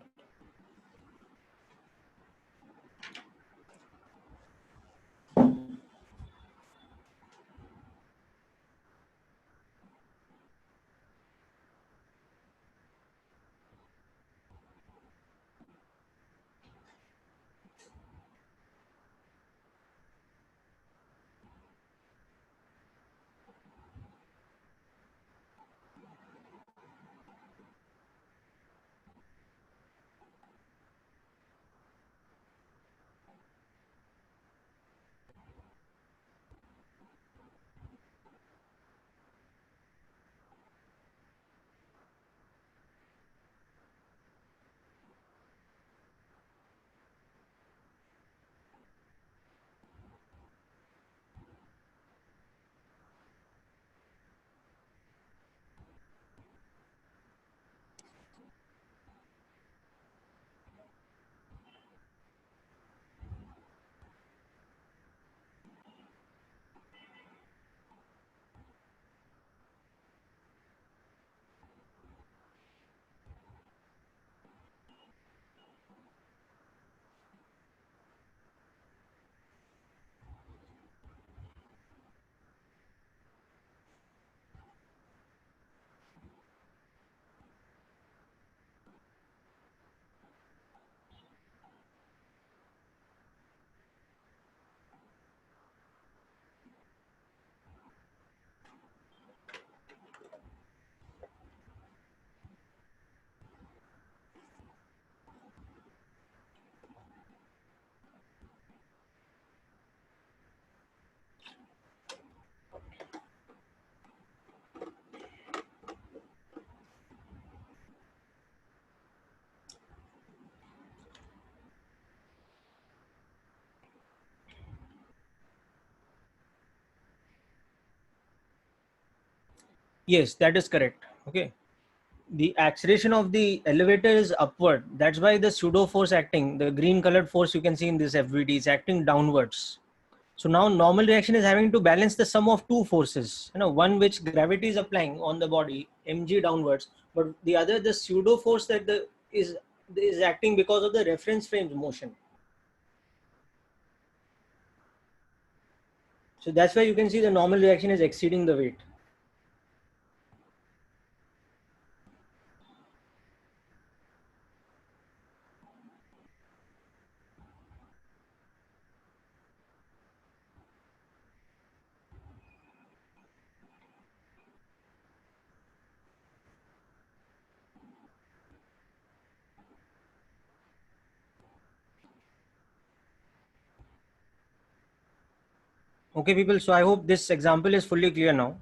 Yes, that is correct. Okay. The acceleration of the elevator is upward. That's why the pseudo force acting, the green colored force you can see in this FVD, is acting downwards. So now normal reaction is having to balance the sum of two forces. One which gravity is applying on the body, mg downwards, but the other the pseudo force that the is acting because of the reference frame's motion. So that's why you can see the normal reaction is exceeding the weight. Okay, people. So I hope this example is fully clear now.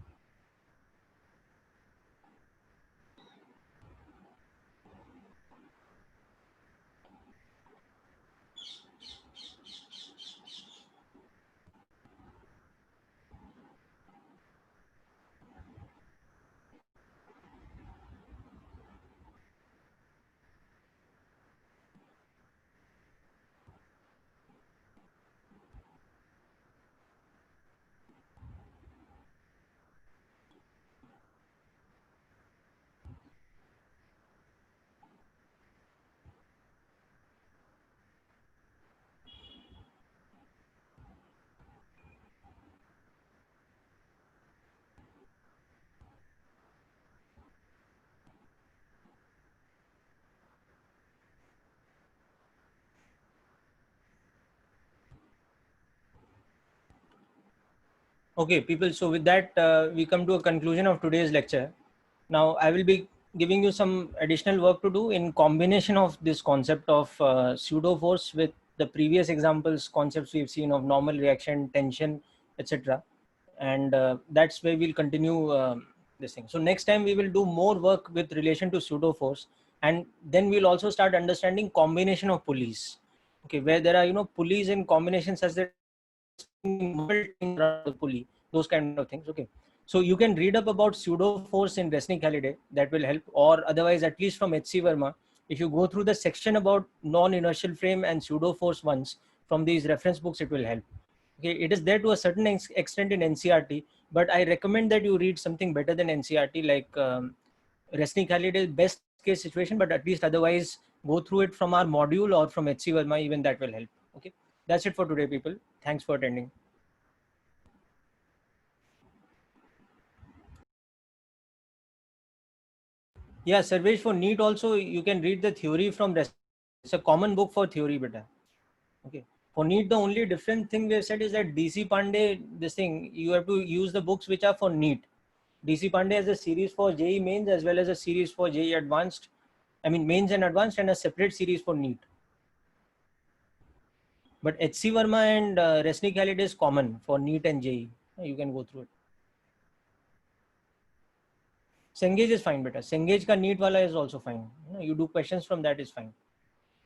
Okay, people. So with that, we come to a conclusion of today's lecture. Now, I will be giving you some additional work to do in combination of this concept of pseudo force with the previous examples, concepts we've seen of normal reaction, tension, etc. And that's where we'll continue this thing. So next time we will do more work with relation to pseudo force, and then we'll also start understanding combination of pulleys. Okay, where there are pulleys in combination such that the pulley, those kind of things. Okay, so you can read up about pseudo force in Resnick Halliday, that will help, or otherwise at least from HC Verma, if you go through the section about non-inertial frame and pseudo force ones from these reference books, it will help. Okay, it is there to a certain extent in NCRT, but I recommend that you read something better than NCRT, like Resnick Halliday best case situation, but at least otherwise go through it from our module or from HC Verma, even that will help. Okay, that's it for today, people. Thanks for attending. Yeah, Sarvesh, for NEET also, you can read the theory from it's a common book for theory, beta. Okay. For NEET, the only different thing we have said is that DC Pandey, this thing, you have to use the books which are for NEET. DC Pandey has a series for JEE mains as well as a series for JEE advanced. I mean, mains and advanced, and a separate series for NEET. But HC Verma and Resnick Halliday is common for NEET and JEE. You can go through it. Cengage is fine, beta. Cengage ka NEET wala is also fine. You do questions from that is fine.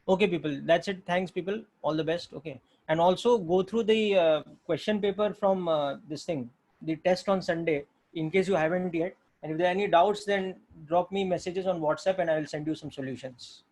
Okay, people, that's it. Thanks, people. All the best. Okay. And also go through the question paper from this thing, the test on Sunday, in case you haven't yet. And if there are any doubts, then drop me messages on WhatsApp and I will send you some solutions.